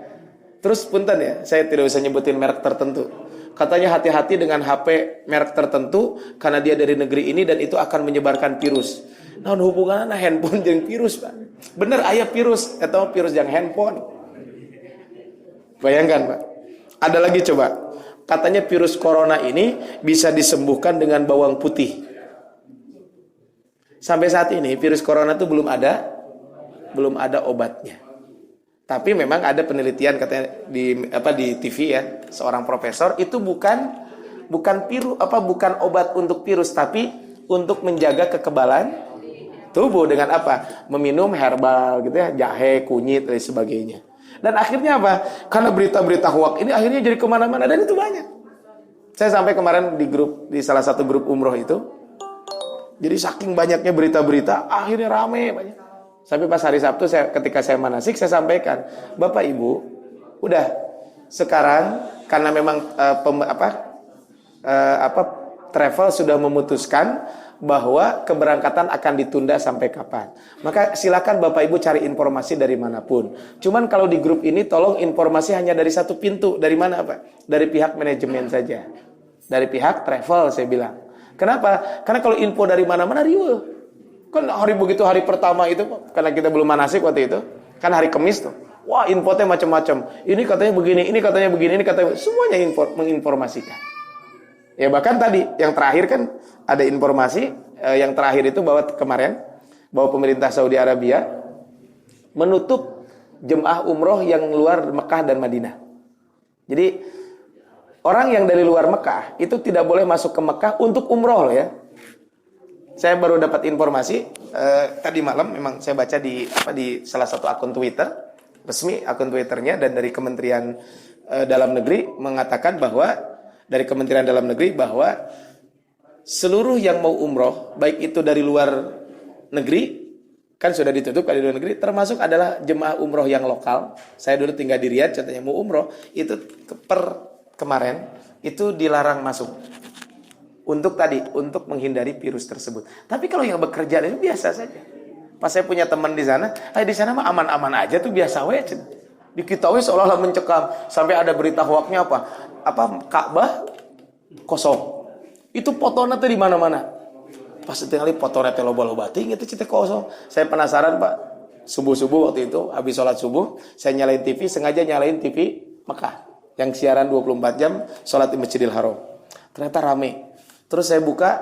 Terus punten ya, saya tidak bisa nyebutin merek tertentu. Katanya hati-hati dengan HP merek tertentu karena dia dari negeri ini dan itu akan menyebarkan virus. Nah, hubungannya handphone jeung virus, Pak. Bener aya virus atau virus yang handphone. Bayangkan, Pak. Ada lagi coba. Katanya virus corona ini bisa disembuhkan dengan bawang putih. Sampai saat ini virus corona itu belum ada obatnya. Tapi memang ada penelitian katanya di TV ya, seorang profesor itu bukan obat untuk virus tapi untuk menjaga kekebalan tubuh dengan apa? Meminum herbal gitu ya, jahe, kunyit dan sebagainya. Dan akhirnya apa? Karena berita-berita hoax ini akhirnya jadi kemana-mana dan itu banyak. Saya sampai kemarin di salah satu grup umroh itu. Jadi saking banyaknya berita-berita, akhirnya rame banyak. Sampai pas hari Sabtu ketika saya manasik saya sampaikan, Bapak Ibu, udah sekarang karena memang travel sudah memutuskan bahwa keberangkatan akan ditunda sampai kapan. Maka silakan Bapak Ibu cari informasi dari manapun. Cuman kalau di grup ini tolong informasi hanya dari satu pintu. Dari mana Pak? Dari pihak manajemen saja. Dari pihak travel saya bilang. Kenapa? Karena kalau info dari mana-mana riuh. Kan hari pertama itu karena kita belum manasik waktu itu, kan hari Kamis tuh. Wah, infonya macam-macam. Ini katanya begini, ini katanya begini, ini katanya semuanya menginformasikan. Ya bahkan tadi yang terakhir kan ada informasi yang terakhir itu bahwa kemarin bahwa pemerintah Saudi Arabia menutup jemaah umroh yang luar Mekah dan Madinah. Jadi orang yang dari luar Mekah itu tidak boleh masuk ke Mekah untuk umroh loh ya. Saya baru dapat informasi tadi malam, memang saya baca di salah satu akun Twitter resmi, akun Twitternya, dan dari Kementerian Dalam Negeri mengatakan bahwa dari Kementerian Dalam Negeri bahwa seluruh yang mau umroh baik itu dari luar negeri kan sudah ditutup dari luar negeri, termasuk adalah jemaah umroh yang lokal. Saya dulu tinggal di Riyadh, contohnya mau umroh itu kemarin itu dilarang masuk. Untuk menghindari virus tersebut. Tapi kalau yang bekerja itu biasa saja. Pas saya punya teman di sana mah aman-aman aja tuh, biasa we. Di kita we seolah-olah mencekam, sampai ada berita hoaxnya apa Ka'bah kosong. Itu fotonya tuh di mana-mana. Pas tinggal fotonya teh loba-loba tinggi itu cita kosong. Saya penasaran, Pak. Subuh-subuh waktu itu habis sholat subuh, saya nyalain TV, sengaja nyalain TV Mekah yang siaran 24 jam sholat di Masjidil Haram. Ternyata rame. Terus saya buka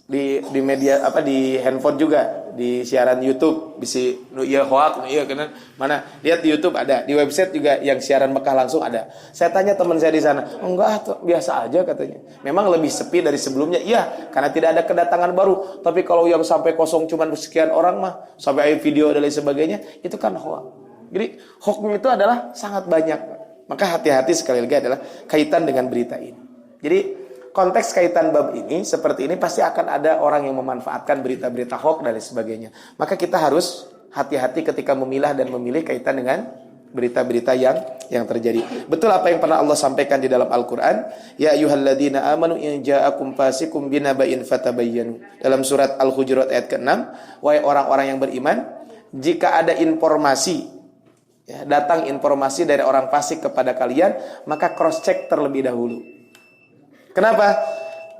di media di handphone juga, di siaran YouTube bisi iya hoax iya kena mana, lihat di YouTube ada, di website juga yang siaran Mekah langsung ada. Saya tanya teman saya di sana, enggak, biasa aja katanya. Memang lebih sepi dari sebelumnya, iya, karena tidak ada kedatangan baru. Tapi kalau yang sampai kosong cuma sekian orang mah, sampai video dan lain sebagainya, itu kan hoax. Jadi hoaxnya itu adalah sangat banyak. Maka hati-hati sekali lagi adalah kaitan dengan berita ini. Jadi konteks kaitan bab ini seperti ini pasti akan ada orang yang memanfaatkan berita-berita hoax dan lain sebagainya. Maka kita harus hati-hati ketika memilah dan memilih kaitan dengan berita-berita yang terjadi. Betul apa yang pernah Allah sampaikan di dalam Al-Qur'an, ya ayyuhalladzina amanu in ja'akum fasikum binaba'in fatabayyanu. Dalam surat Al-Hujurat ayat ke-6, wahai orang-orang yang beriman, jika ada informasi datang informasi dari orang fasik kepada kalian, maka cross check terlebih dahulu. Kenapa?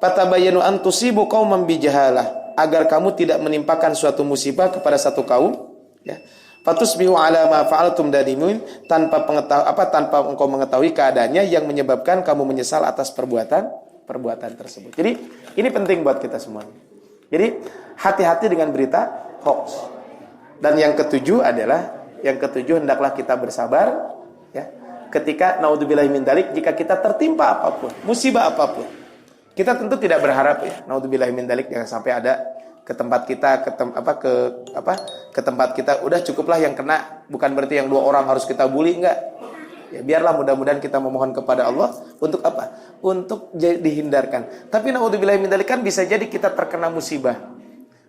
Fatabayyanu an tusibu qauman bijahalah, agar kamu tidak menimpakan suatu musibah kepada satu kaum, ya. Fatusbihu ala ma fa'altum nadimin, tanpa engkau mengetahui keadaannya yang menyebabkan kamu menyesal atas perbuatan tersebut. Jadi ini penting buat kita semua. Jadi hati-hati dengan berita hoax. Dan yang ketujuh hendaklah kita bersabar, ya. Ketika naudzubillahi min dzalik, jika kita tertimpa apapun, musibah apapun, kita tentu tidak berharap ya, naudzubillahi min dzalik, jangan sampai ada ke tempat kita ke tempat kita, udah cukuplah yang kena, bukan berarti yang 2 orang harus kita bully, enggak. Ya biarlah, mudah-mudahan kita memohon kepada Allah untuk apa? Untuk dihindarkan. Tapi naudzubillahi min dzalik kan bisa jadi kita terkena musibah.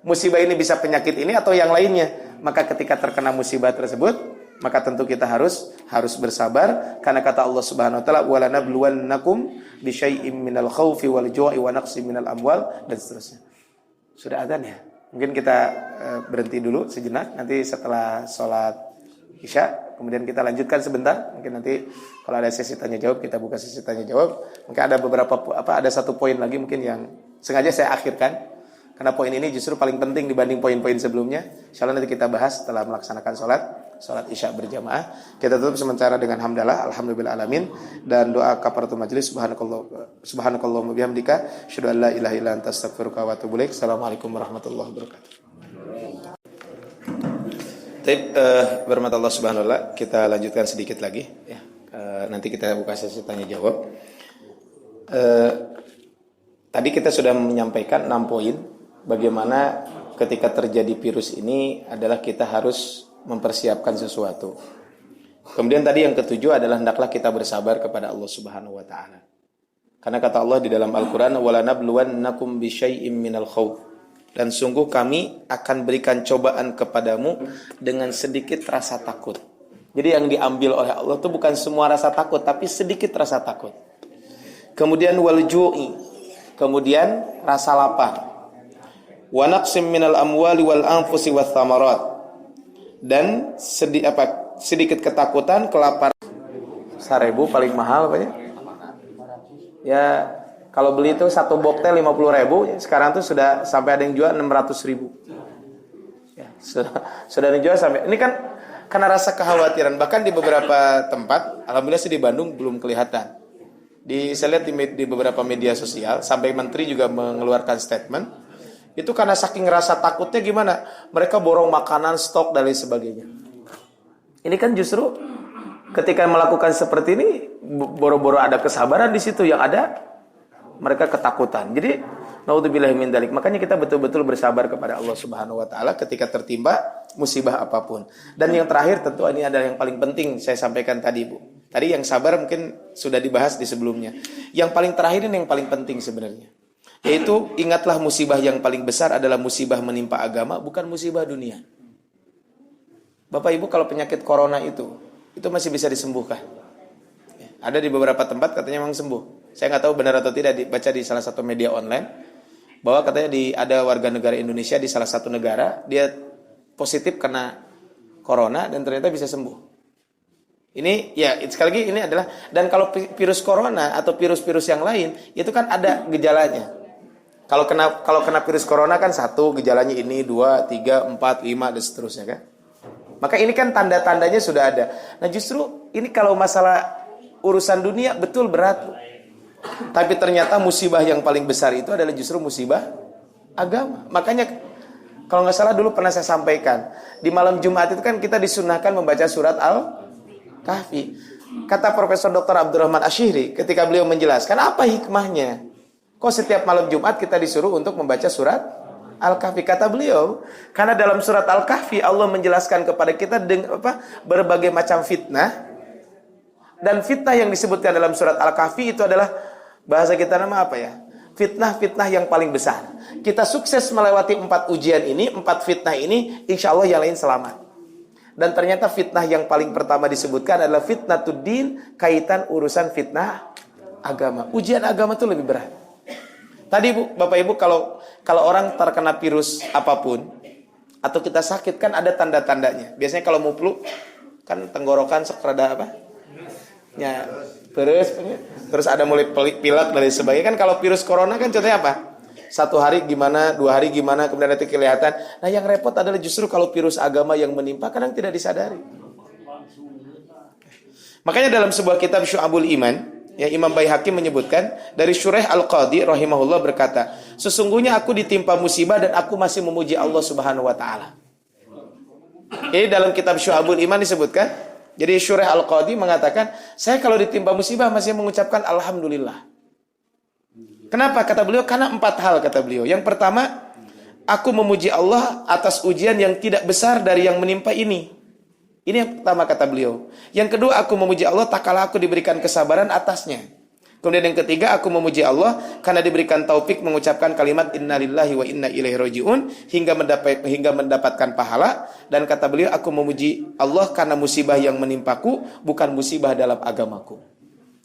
Musibah ini bisa penyakit ini atau yang lainnya. Maka ketika terkena musibah tersebut, maka tentu kita harus bersabar, karena kata Allah Subhanahu wa taala, "Wa lanabluwannakum bisyai'im minal khaufi wal ju'i wa naqsin minal amwal," dan seterusnya. Sudah adzan ya? Mungkin kita berhenti dulu sejenak, nanti setelah sholat Isya, kemudian kita lanjutkan sebentar. Mungkin nanti kalau ada sesi tanya jawab kita buka sesi tanya jawab. Mungkin ada ada satu poin lagi mungkin yang sengaja saya akhirkan karena poin ini justru paling penting dibanding poin-poin sebelumnya. Insyaallah nanti kita bahas setelah melaksanakan salat Isya berjamaah. Kita tutup sementara dengan hamdalah, alhamdulillah alamin, dan doa kafaratul majelis. Subhanakallahumma bihamdika asyhadu an la ilaha illa anta astaghfiruka wa atubu ilaik. Assalamualaikum warahmatullahi wabarakatuh. Baik, berhormat Allah subhanahu wa ta'ala, kita lanjutkan sedikit lagi ya. Nanti kita buka sesi tanya jawab. Tadi kita sudah menyampaikan 6 poin bagaimana ketika terjadi virus ini adalah kita harus mempersiapkan sesuatu. Kemudian tadi yang ketujuh adalah hendaklah kita bersabar kepada Allah Subhanahu wa taala. Karena kata Allah di dalam Al-Qur'an, "Wala nabluwannakum bisyai'im minal khauf." Dan sungguh kami akan berikan cobaan kepadamu dengan sedikit rasa takut. Jadi yang diambil oleh Allah itu bukan semua rasa takut, tapi sedikit rasa takut. Kemudian wal ju'i, kemudian rasa lapar. Wa naqsim minal amwali wal anfusi wath thamarat. Dan sedikit ketakutan, kelaparan. 1.000 paling mahal apa ya? Ya, kalau beli itu satu box teh 50.000, sekarang tuh sudah sampai ada yang jual 600.000. Ya, sudah dijual sampai. Ini kan karena rasa kekhawatiran. Bahkan di beberapa tempat, alhamdulillah sih di Bandung belum kelihatan. Saya lihat di beberapa media sosial, sampai menteri juga mengeluarkan statement. Itu karena saking rasa takutnya gimana? Mereka borong makanan, stok, dan lain sebagainya. Ini kan justru ketika melakukan seperti ini, boro-boro ada kesabaran di situ, yang ada mereka ketakutan. Jadi, naudzubillahi min dzalik. Makanya kita betul-betul bersabar kepada Allah Subhanahu wa taala ketika tertimpa musibah apapun. Dan yang terakhir tentu ini adalah yang paling penting saya sampaikan tadi, Bu. Tadi yang sabar mungkin sudah dibahas di sebelumnya. Yang paling terakhir ini yang paling penting sebenarnya. Yaitu ingatlah musibah yang paling besar adalah musibah menimpa agama, bukan musibah dunia. Bapak Ibu, kalau penyakit corona itu masih bisa disembuhkan. Ada di beberapa tempat katanya memang sembuh. Saya nggak tahu benar atau tidak, dibaca di salah satu media online bahwa katanya ada warga negara Indonesia di salah satu negara, dia positif kena corona dan ternyata bisa sembuh. Ini ya sekali lagi ini adalah, dan kalau virus corona atau virus-virus yang lain itu kan ada gejalanya. Kalau kena virus corona kan 1 gejalanya ini, 2, 3, 4, 5 dan seterusnya kan. Maka ini kan tanda-tandanya sudah ada. Nah justru ini kalau masalah urusan dunia betul berat. Tapi ternyata musibah yang paling besar itu adalah justru musibah agama. Makanya kalau nggak salah dulu pernah saya sampaikan, di malam Jumat itu kan kita disunahkan membaca surat Al-Kahfi. Kata Profesor Dr. Abdurrahman Asyihri ketika beliau menjelaskan apa hikmahnya. Kok setiap malam Jumat kita disuruh untuk membaca surat Al-Kahfi? Kata beliau, karena dalam surat Al-Kahfi Allah menjelaskan kepada kita berbagai macam fitnah. Dan fitnah yang disebutkan dalam surat Al-Kahfi itu adalah, bahasa kita nama apa ya? Fitnah-fitnah yang paling besar. Kita sukses melewati 4 ujian ini, 4 fitnah ini, insya Allah yang lain selamat. Dan ternyata fitnah yang paling pertama disebutkan adalah fitnatuddin, kaitan urusan fitnah agama. Ujian agama itu lebih berat. Tadi Bapak Ibu, kalau orang terkena virus apapun atau kita sakit kan ada tanda-tandanya. Biasanya kalau mau flu kan tenggorokan sekrada apa? Ya, terus ada mulai pilek dan sebagainya. Kan kalau virus corona kan contohnya apa? 1 hari gimana, 2 hari gimana, kemudian nanti kelihatan. Nah yang repot adalah justru kalau virus agama yang menimpa kadang tidak disadari. Makanya dalam sebuah kitab Syu'abul Iman, ya, Imam Baihaqi menyebutkan dari Syuraih Al-Qadhi rahimahullah berkata, sesungguhnya aku ditimpa musibah dan aku masih memuji Allah Subhanahu wa taala. Ini dalam kitab Syu'abul Iman disebutkan. Jadi Syuraih Al-Qadhi mengatakan, saya kalau ditimpa musibah masih mengucapkan alhamdulillah. Kenapa? Kata beliau, karena 4 hal kata beliau. Yang pertama, aku memuji Allah atas ujian yang tidak besar dari yang menimpa ini. Ini yang pertama kata beliau. Yang kedua, aku memuji Allah tak kala aku diberikan kesabaran atasnya. Kemudian yang ketiga, aku memuji Allah karena diberikan taufik mengucapkan kalimat innalillahi wa inna ilaihi rajiun hingga mendapatkan pahala. Dan kata beliau, aku memuji Allah karena musibah yang menimpaku bukan musibah dalam agamaku.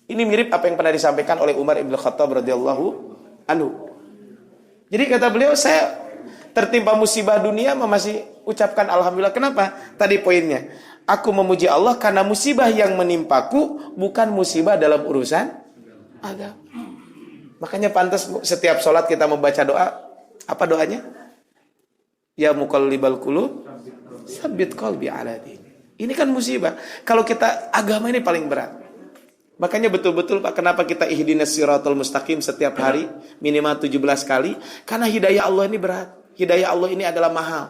Ini mirip apa yang pernah disampaikan oleh Umar Ibn Khattab radhiyallahu anhu. Jadi kata beliau, saya tertimpa musibah dunia masih ucapkan alhamdulillah. Kenapa? Tadi poinnya. Aku memuji Allah karena musibah yang menimpaku bukan musibah dalam urusan agama. Makanya pantas setiap sholat kita membaca doa. Apa doanya? Ya muqallibal qulub, tsabbit qalbi ala din. Ini kan musibah. Kalau kita agama ini paling berat. Makanya betul-betul Pak, kenapa kita ihdinas siratal mustaqim setiap hari minimal 17 kali? Karena hidayah Allah ini berat. Hidayah Allah ini adalah mahal.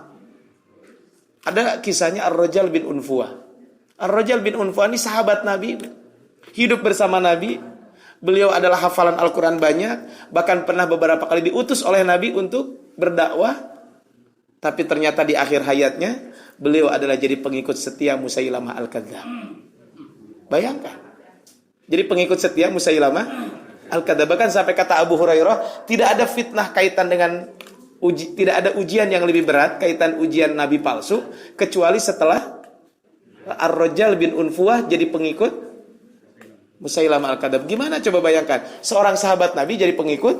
Ada kisahnya Ar-Rajal bin Unfuah. Ar-Rajal bin Unfuah ini sahabat Nabi. Hidup bersama Nabi. Beliau adalah hafalan Al-Quran banyak. Bahkan pernah beberapa kali diutus oleh Nabi untuk berdakwah. Tapi ternyata di akhir hayatnya beliau adalah jadi pengikut setia Musailamah Al-Kadzdzab. Bayangkan. Jadi pengikut setia Musailamah Al-Kadzdzab. Bahkan sampai kata Abu Hurairah, tidak ada fitnah kaitan dengan tidak ada ujian yang lebih berat kaitan ujian nabi palsu kecuali setelah Ar-Rajal bin Unfuah jadi pengikut Musailamah Al-Kadzdzab. Gimana coba bayangkan, seorang sahabat Nabi jadi pengikut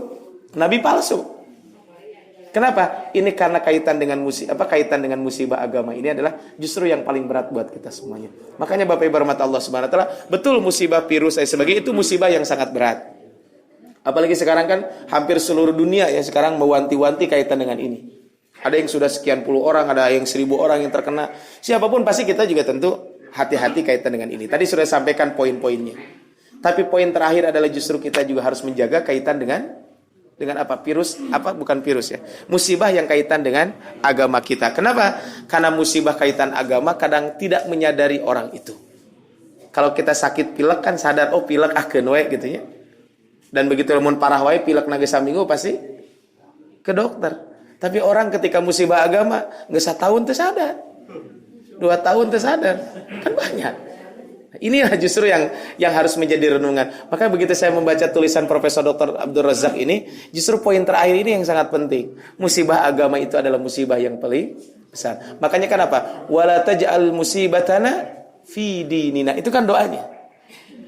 nabi palsu. Kenapa? Ini karena kaitan dengan musibah agama ini adalah justru yang paling berat buat kita semuanya. Makanya Bapak Ibu rahmat Allah Subhanahu wa taala, betul musibah virus dan sebagainya itu musibah yang sangat berat. Apalagi sekarang kan hampir seluruh dunia ya sekarang mewanti-wanti kaitan dengan ini. Ada yang sudah sekian puluh orang, ada yang 1000 orang yang terkena. Siapapun pasti kita juga tentu hati-hati kaitan dengan ini. Tadi sudah sampaikan poin-poinnya. Tapi poin terakhir adalah justru kita juga harus menjaga kaitan dengan apa? Bukan virus ya. Musibah yang kaitan dengan agama kita. Kenapa? Karena musibah kaitan agama kadang tidak menyadari orang itu. Kalau kita sakit pilek kan sadar, oh pilek akeun we gitu ya. Dan begitu lamun parah wae pilek na geus saminggu pasti ke dokter. Tapi orang ketika musibah agama geus satahun teu sadar. 2 tahun teu sadar. Kan banyak. Inilah justru yang harus menjadi renungan. Maka begitu saya membaca tulisan Profesor Dr. Abdul Razak ini, justru poin terakhir ini yang sangat penting. Musibah agama itu adalah musibah yang paling besar. Makanya kan apa? Wala taj'al musibatana fi dinina. Itu kan doanya.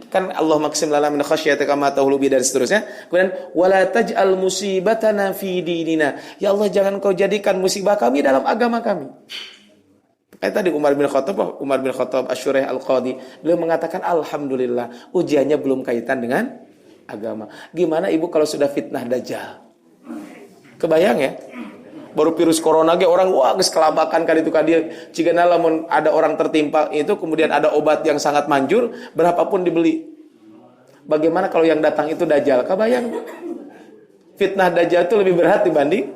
Kan Allah maksim lana min khasyatika ma tahulu bi dan seterusnya. Kemudian wala taj'al musibatana fi dinina. Ya Allah, jangan kau jadikan musibah kami dalam agama kami. Kayak tadi Umar bin Khattab Asy-Syuraih Al-Qadhi, beliau mengatakan alhamdulillah ujiannya belum kaitan dengan agama. Gimana Ibu kalau sudah fitnah dajjal? Kebayang ya? Baru virus corona ge orang wah geus kelabakan kali itu ka dieu. Cigana lamun ada orang tertimpa itu kemudian ada obat yang sangat manjur, berapapun dibeli. Bagaimana kalau yang datang itu dajjal? Kebayang? Fitnah dajjal itu lebih berat dibanding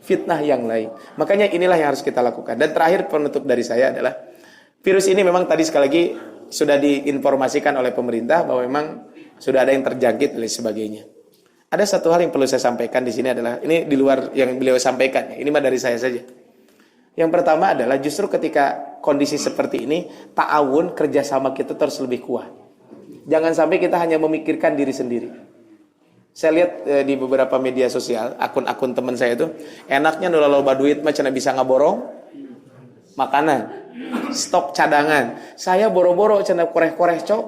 fitnah yang lain. Makanya inilah yang harus kita lakukan. Dan terakhir penutup dari saya adalah virus ini memang tadi sekali lagi sudah diinformasikan oleh pemerintah bahwa memang sudah ada yang terjangkit dan sebagainya. Ada satu hal yang perlu saya sampaikan di sini adalah ini di luar yang beliau sampaikan. Ini mah dari saya saja. Yang pertama adalah justru ketika kondisi seperti ini ta'awun kerjasama kita terus lebih kuat. Jangan sampai kita hanya memikirkan diri sendiri. Saya lihat di beberapa media sosial akun-akun teman saya itu enaknya nu loba duit mah cenah bisa ngaborong makanan, stok cadangan. Saya boro-boro cenah koreh-koreh cok.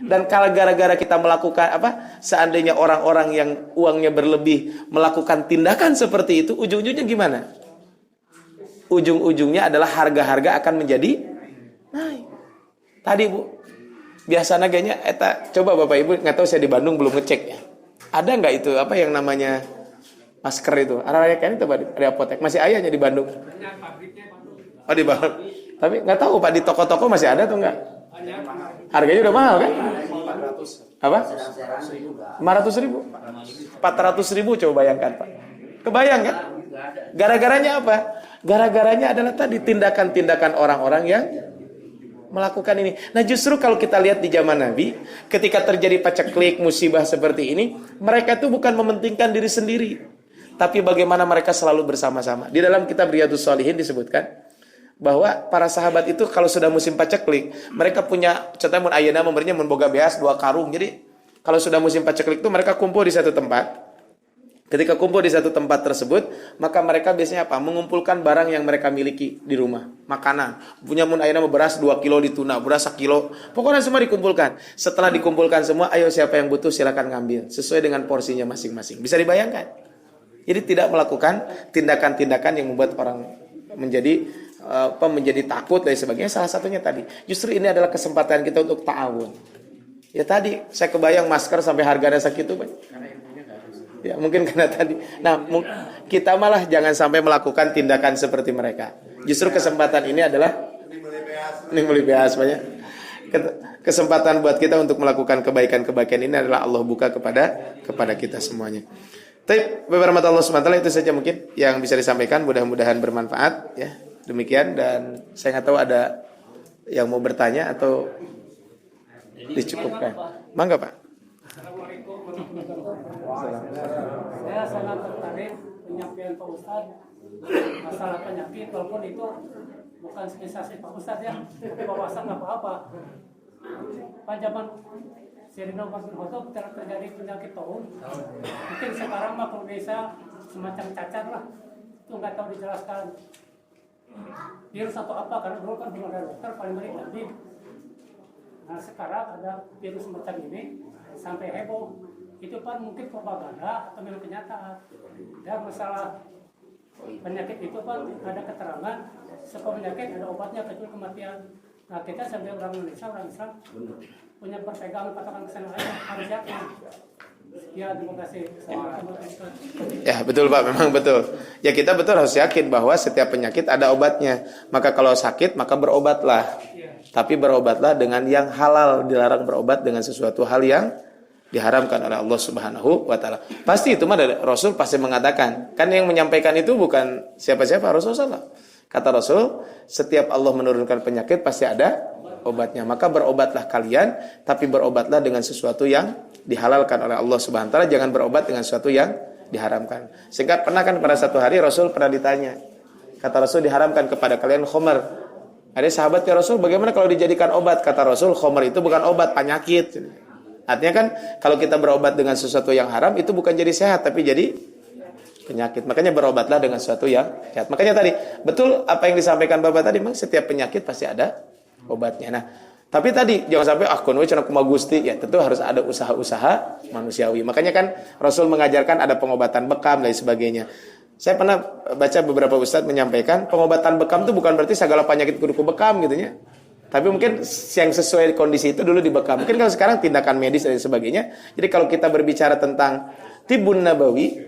Dan kalau gara-gara kita melakukan seandainya orang-orang yang uangnya berlebih melakukan tindakan seperti itu, ujung-ujungnya gimana? Ujung-ujungnya adalah harga-harga akan menjadi naik. Tadi Bu, biasanya kayaknya coba Bapak Ibu nggak tahu saya di Bandung belum ngecek ya. Ada nggak itu yang namanya masker itu? Arah kan itu di apotek masih ayahnya di Bandung. Oh di Bandung. Tapi nggak tahu Pak di toko-toko masih ada atau enggak? Harganya udah mahal kan? Apa? 500.000. 400.000 coba bayangkan Pak. Kebayang kan? Gara-garanya apa? Gara-garanya adalah tadi tindakan-tindakan orang-orang yang melakukan ini. Nah justru kalau kita lihat di zaman Nabi, ketika terjadi paceklik musibah seperti ini, mereka itu bukan mementingkan diri sendiri, tapi bagaimana mereka selalu bersama-sama. Di dalam kitab Riyadhus Shalihin disebutkan bahwa para sahabat itu kalau sudah musim paceklik, mereka punya contohnya mun ayeuna memberinya memboga beas 2 karung. Jadi kalau sudah musim paceklik itu mereka kumpul di satu tempat. Ketika kumpul di satu tempat tersebut, maka mereka biasanya mengumpulkan barang yang mereka miliki di rumah, makanan. Punya mun ayeuna beras 2 kilo dituna, beras 1 kilo. Pokoknya semua dikumpulkan. Setelah dikumpulkan semua, ayo siapa yang butuh silakan ngambil sesuai dengan porsinya masing-masing. Bisa dibayangkan? Jadi tidak melakukan tindakan-tindakan yang membuat orang menjadi menjadi takut dan sebagainya. Salah satunya tadi, justru ini adalah kesempatan kita untuk ta'awun. Ya tadi saya kebayang masker sampai harganya segitu banyak. Ya mungkin karena tadi. Nah, kita malah jangan sampai melakukan tindakan seperti mereka. Justru kesempatan ini adalah ini banyak. Kesempatan buat kita untuk melakukan kebaikan-kebaikan ini adalah Allah buka kepada kita semuanya. Tapi beberapa Allah SWT itu saja mungkin yang bisa disampaikan, mudah-mudahan bermanfaat ya. Demikian, dan saya nggak tahu ada yang mau bertanya atau dicukupkan. Mangga Pak. Saya sangat tertarik penyampaian Pak Ustadz masalah penyakit, walaupun itu bukan spesialisasi Pak Ustadz ya, tapi Pak Ustadz nggak apa-apa. Pada zaman Sayyidina Umar bin Khattab terjadi penyakit taun. Mungkin sekarang mah kalau Indonesia semacam cacar lah, itu nggak tahu dijelaskan virus atau apa, karena dulu kan belum ada dokter, paling baik tadi. Nah sekarang ada virus semacam ini sampai heboh. Itu kan mungkin propaganda atau memang kenyataan. Dan masalah penyakit itu kan ada keterangan, sebuah penyakit ada obatnya kecuali kematian. Nah kita sebagai orang Indonesia, orang Islam punya perpegangan patokan kesana aja, harus yakin. Ya, terima kasih. Ya betul Pak, memang betul. Ya kita betul harus yakin bahwa setiap penyakit ada obatnya. Maka kalau sakit maka berobatlah. Tapi berobatlah dengan yang halal, dilarang berobat dengan sesuatu hal yang diharamkan oleh Allah Subhanahu wa taala. Pasti itu mah Rasul pasti mengatakan. Kan yang menyampaikan itu bukan siapa-siapa, Rasulullah. Kata Rasul, setiap Allah menurunkan penyakit pasti ada obatnya. Maka berobatlah kalian, tapi berobatlah dengan sesuatu yang dihalalkan oleh Allah Subhanahu wa taala, jangan berobat dengan sesuatu yang diharamkan. Sehingga pernah kan pada satu hari Rasul pernah ditanya. Kata Rasul, diharamkan kepada kalian khamar. Ada sahabat ya Rasul, bagaimana kalau dijadikan obat? Kata Rasul, khamar itu bukan obat, penyakit. Artinya kan kalau kita berobat dengan sesuatu yang haram itu bukan jadi sehat tapi jadi penyakit. Makanya berobatlah dengan sesuatu yang sehat. Makanya tadi betul apa yang disampaikan Bapak tadi, memang setiap penyakit pasti ada obatnya. Nah, tapi tadi jangan sampai kun we cenah kumaha Gusti, ya tentu harus ada usaha-usaha manusiawi. Makanya kan Rasul mengajarkan ada pengobatan bekam dan sebagainya. Saya pernah baca beberapa ustadz menyampaikan pengobatan bekam itu bukan berarti segala penyakit kudu bekam gitu ya. Tapi mungkin yang sesuai kondisi itu dulu dibekam. Mungkin kalau sekarang tindakan medis dan sebagainya. Jadi kalau kita berbicara tentang tibun nabawi,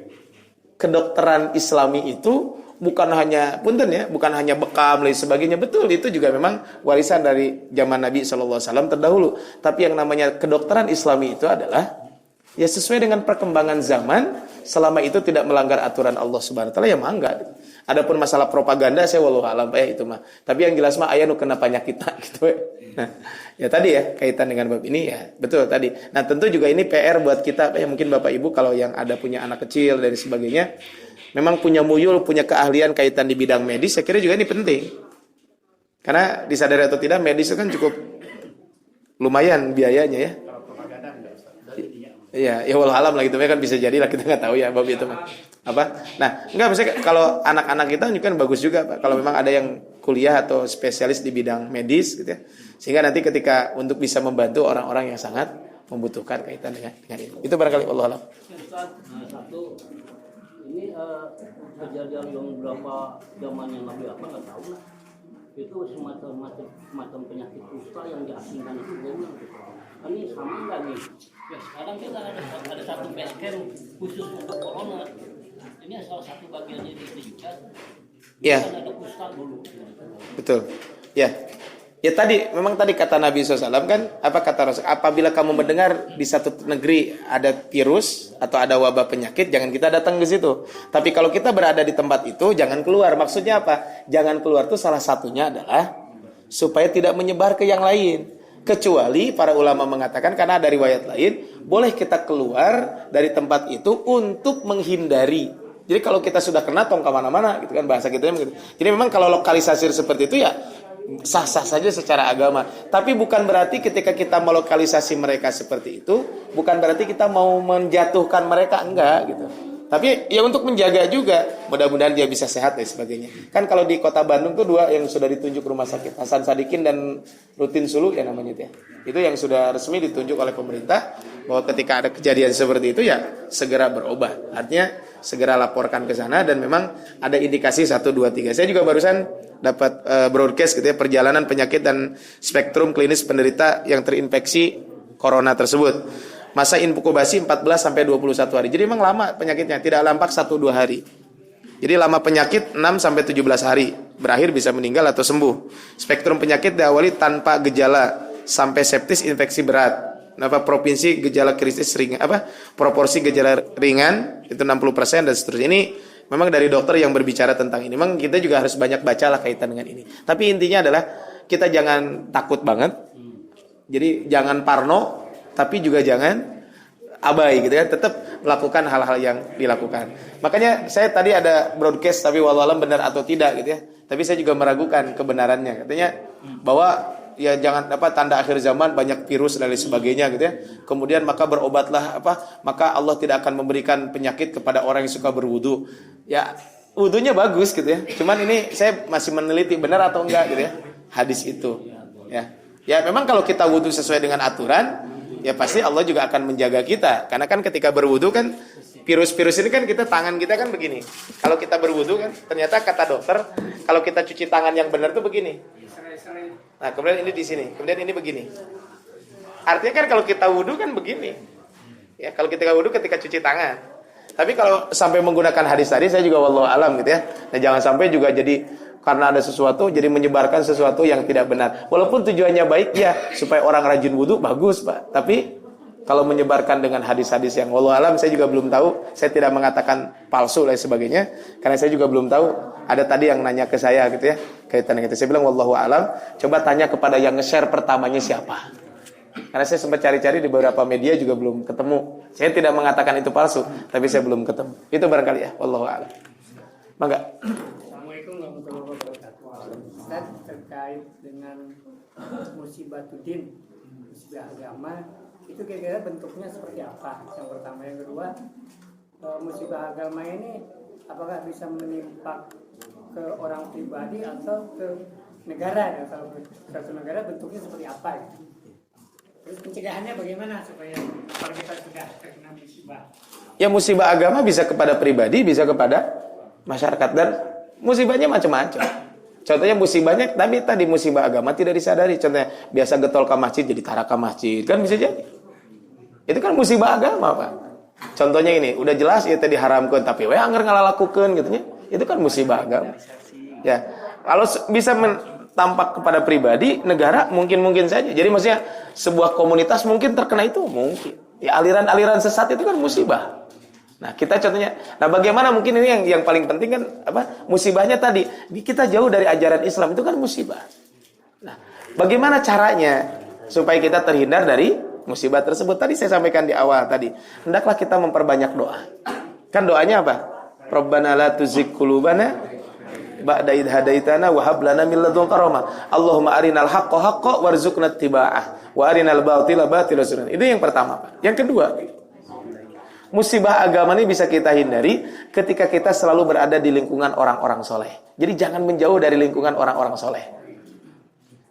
kedokteran Islami itu bukan hanya bukan hanya bekam dan sebagainya. Betul, itu juga memang warisan dari zaman Nabi SAW terdahulu. Tapi yang namanya kedokteran Islami itu adalah ya sesuai dengan perkembangan zaman, selama itu tidak melanggar aturan Allah Subhanahu wa taala ya mangga. Adapun masalah propaganda saya wallahu alam itu mah. Tapi yang jelas mah aya nu kena penyakit gitu. Nah, ya tadi ya kaitan dengan bab ini ya, betul tadi. Nah, tentu juga ini PR buat kita ya, mungkin Bapak Ibu kalau yang ada punya anak kecil dan sebagainya, memang punya muyul, punya keahlian kaitan di bidang medis, saya kira juga ini penting. Karena disadari atau tidak medis itu kan cukup lumayan biayanya ya. Iya, ya walau alam lah gitu kan bisa jadi lah, kita nggak tahu ya bab itu mah. Apa? Nah, enggak maksudnya kalau anak-anak kita kan bagus juga Pak. Kalau memang ada yang kuliah atau spesialis di bidang medis gitu ya. Sehingga nanti ketika untuk bisa membantu orang-orang yang sangat membutuhkan kaitan dengan itu. Itu barangkali Allah alam. Satu ini kejadian yang berapa zamannya Nabi apa nggak tahu lah. Itu semacam penyakit kusta yang diasingkan itu memang ini sama nggak nih? Ya sekarang kita ada satu basecamp khusus untuk corona. Ini salah satu bagiannya itu juga. Ya. Ada kusta dulu. Betul. Ya. Ya tadi memang tadi kata Nabi SAW kan apa kata Rasul, apabila kamu mendengar di satu negeri ada virus atau ada wabah penyakit, jangan kita datang ke situ. Tapi kalau kita berada di tempat itu jangan keluar. Maksudnya apa? Jangan keluar itu salah satunya adalah supaya tidak menyebar ke yang lain. Kecuali para ulama mengatakan karena ada riwayat lain, boleh kita keluar dari tempat itu untuk menghindari. Jadi kalau kita sudah kena tong kemana-mana gitu kan bahasa kita gitu. Jadi memang kalau lokalisasi seperti itu ya sah-sah saja secara agama. Tapi bukan berarti ketika kita melokalisasi mereka seperti itu, bukan berarti kita mau menjatuhkan mereka, enggak gitu. Tapi ya untuk menjaga juga, mudah-mudahan dia bisa sehat dan sebagainya. Kan kalau di kota Bandung tuh 2 yang sudah ditunjuk rumah sakit, Hasan Sadikin dan Rutin Sulu ya namanya itu ya. Itu yang sudah resmi ditunjuk oleh pemerintah bahwa ketika ada kejadian seperti itu ya segera berobat. Artinya segera laporkan ke sana dan memang ada indikasi 1 2 3. Saya juga barusan dapat broadcast gitu ya, perjalanan penyakit dan spektrum klinis penderita yang terinfeksi corona tersebut. Masa inkubasi 14 sampai 21 hari. Jadi memang lama penyakitnya, tidak lampak 1 2 hari. Jadi lama penyakit 6 sampai 17 hari. Berakhir bisa meninggal atau sembuh. Spektrum penyakit diawali tanpa gejala sampai septis infeksi berat. Provinsi gejala kritis ringan, proporsi gejala ringan itu 60% dan seterusnya. Ini memang dari dokter yang berbicara tentang ini. Memang kita juga harus banyak baca lah kaitan dengan ini. Tapi intinya adalah kita jangan takut banget. Jadi jangan parno, tapi juga jangan abai gitu ya. Tetap melakukan hal-hal yang dilakukan. Makanya saya tadi ada broadcast, tapi wallahualam benar atau tidak gitu ya. Tapi saya juga meragukan kebenarannya. Katanya bahwa ya jangan tanda akhir zaman banyak virus dan lain sebagainya gitu ya. Kemudian maka berobatlah maka Allah tidak akan memberikan penyakit kepada orang yang suka berwudu. Ya wudunya bagus gitu ya. Cuman ini saya masih meneliti benar atau enggak gitu ya hadis itu. Ya memang kalau kita wudu sesuai dengan aturan, ya pasti Allah juga akan menjaga kita. Karena kan ketika berwudu kan virus-virus ini kan tangan kita kan begini. Kalau kita berwudu kan ternyata kata dokter kalau kita cuci tangan yang benar tuh begini. Nah, kemudian ini di sini, kemudian ini begini. Artinya kan kalau kita wudu kan begini. Ya, kalau kita wudu ketika cuci tangan. Tapi kalau sampai menggunakan hadis tadi saya juga wallahu alam gitu ya. Nah, jangan sampai juga jadi karena ada sesuatu jadi menyebarkan sesuatu yang tidak benar. Walaupun tujuannya baik ya supaya orang rajin wudu bagus, Pak. Tapi kalau menyebarkan dengan hadis-hadis yang wallahu alam saya juga belum tahu. Saya tidak mengatakan palsu dan sebagainya karena saya juga belum tahu. Ada tadi yang nanya ke saya gitu ya, kaitan dengan itu. Saya bilang wallahu alam, coba tanya kepada yang nge-share pertamanya siapa. Karena saya sempat cari-cari di beberapa media juga belum ketemu. Saya tidak mengatakan itu palsu, tapi saya belum ketemu. Itu barangkali ya, wallahu alam. Mangga. Assalamualaikum warahmatullahi wabarakatuh. Ustaz, terkait dengan musibah tudin, musibah agama, itu kira-kira bentuknya seperti apa? Yang pertama, yang kedua, musibah agama ini apakah bisa menimpa ke orang pribadi atau ke negara? Ya? Kalau satu negara bentuknya seperti apa? Ya? Terus pencegahannya bagaimana supaya kalau kita sudah terkena musibah? Ya musibah agama bisa kepada pribadi, bisa kepada masyarakat dan musibahnya macam-macam. Contohnya musibahnya, tapi tadi musibah agama tidak disadari. Contohnya biasa getol ke masjid jadi tarak ke masjid, kan bisa jadi. Itu kan musibah agama, Pak. Contohnya ini, udah jelas ya tadi haramkan tapi we anger ngalalakukeun gitu nya. Itu kan musibah agama. Ya. Kalau bisa tampak kepada pribadi, negara mungkin saja. Jadi maksudnya sebuah komunitas mungkin terkena itu mungkin. Ya aliran-aliran sesat itu kan musibah. Nah, kita contohnya, bagaimana mungkin ini yang paling penting kan musibahnya tadi, kita jauh dari ajaran Islam itu kan musibah. Nah, bagaimana caranya supaya kita terhindar dari musibah tersebut? Tadi saya sampaikan di awal tadi, hendaklah kita memperbanyak doa. Kan doanya apa? Rabbana la tuzigh qulubana ba'da idh hadaitana wa hab lana min ladunka rahmah. Allahumma arinal haqqo haqqan warzuqna ittiba'ah wa arinal batila batilan. Itu yang pertama, Pak. Yang kedua, musibah agama ini bisa kita hindari ketika kita selalu berada di lingkungan orang-orang soleh. Jadi jangan menjauh dari lingkungan orang-orang soleh.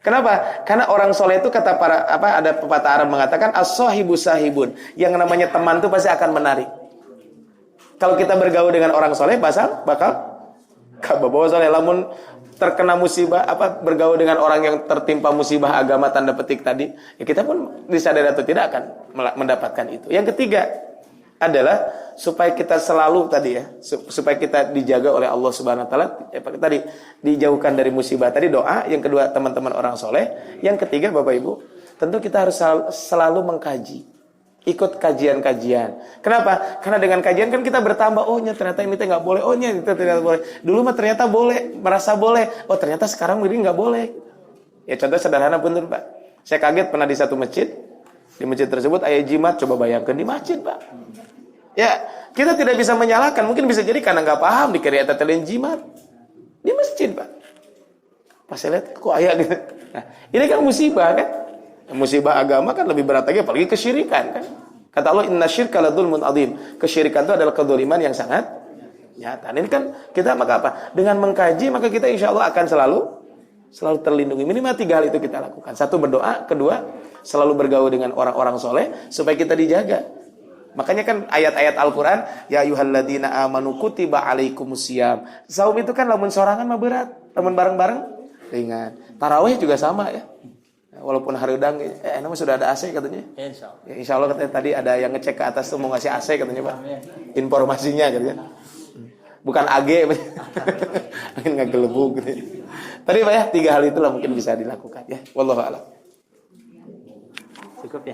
Kenapa? Karena orang soleh itu kata ada pepatah Arab mengatakan as-sahibu sahibun. Yang namanya teman itu pasti akan menarik. Kalau kita bergaul dengan orang soleh, bakal kababawa soleh. Lamun terkena musibah, bergaul dengan orang yang tertimpa musibah agama tanda petik tadi, ya kita pun disadari atau tidak akan mendapatkan itu. Yang ketiga adalah supaya kita selalu supaya kita dijaga oleh Allah Subhanahu wa taala, tadi dijauhkan dari musibah tadi doa, yang kedua teman-teman orang soleh, yang ketiga Bapak Ibu, tentu kita harus selalu mengkaji, ikut kajian-kajian. Kenapa? Karena dengan kajian kan kita bertambah, ternyata ini nggak boleh, itu ternyata boleh. Dulu mah ternyata boleh, merasa boleh, ternyata sekarang ini nggak boleh. Ya contoh sederhana bener Pak. Saya kaget pernah di satu masjid, di masjid tersebut ayat jimat, coba bayangkan di masjid Pak. Ya, kita tidak bisa menyalahkan. Mungkin bisa jadi karena nggak paham dikira eta teh jimat. Di masjid, Pak. Pas saya lihat kok ayat gitu. Nah, ini kan musibah kan? Musibah agama kan lebih berat lagi apalagi kesyirikan kan. Kata Allah innasyirka ladzulmun adzim. Kesyirikan itu adalah kedzaliman yang sangat nyata. Ini kan kita maka apa? Dengan mengkaji maka kita insyaallah akan selalu terlindungi. Minimal 3 hal itu kita lakukan. 1 berdoa, kedua selalu bergaul dengan orang-orang soleh supaya kita dijaga. Makanya kan ayat-ayat Al-Quran, ya ayyuhalladzina amanu kutiba alaikumusiyam. Saum itu kan lamun sorangan mah berat, lamun bareng-bareng ringan. Tarawih juga sama ya. Walaupun hareudang, mah sudah ada AC katanya. Insya Allah katanya tadi ada yang ngecek ke atas tuh mau ngasih AC katanya Pak. Informasinya katanya. Bukan AG, angin ngagelebug gitu. Tadi Pak ya, 3 hal itulah mungkin bisa dilakukan ya. Wallahu a'lam. Cukup ya.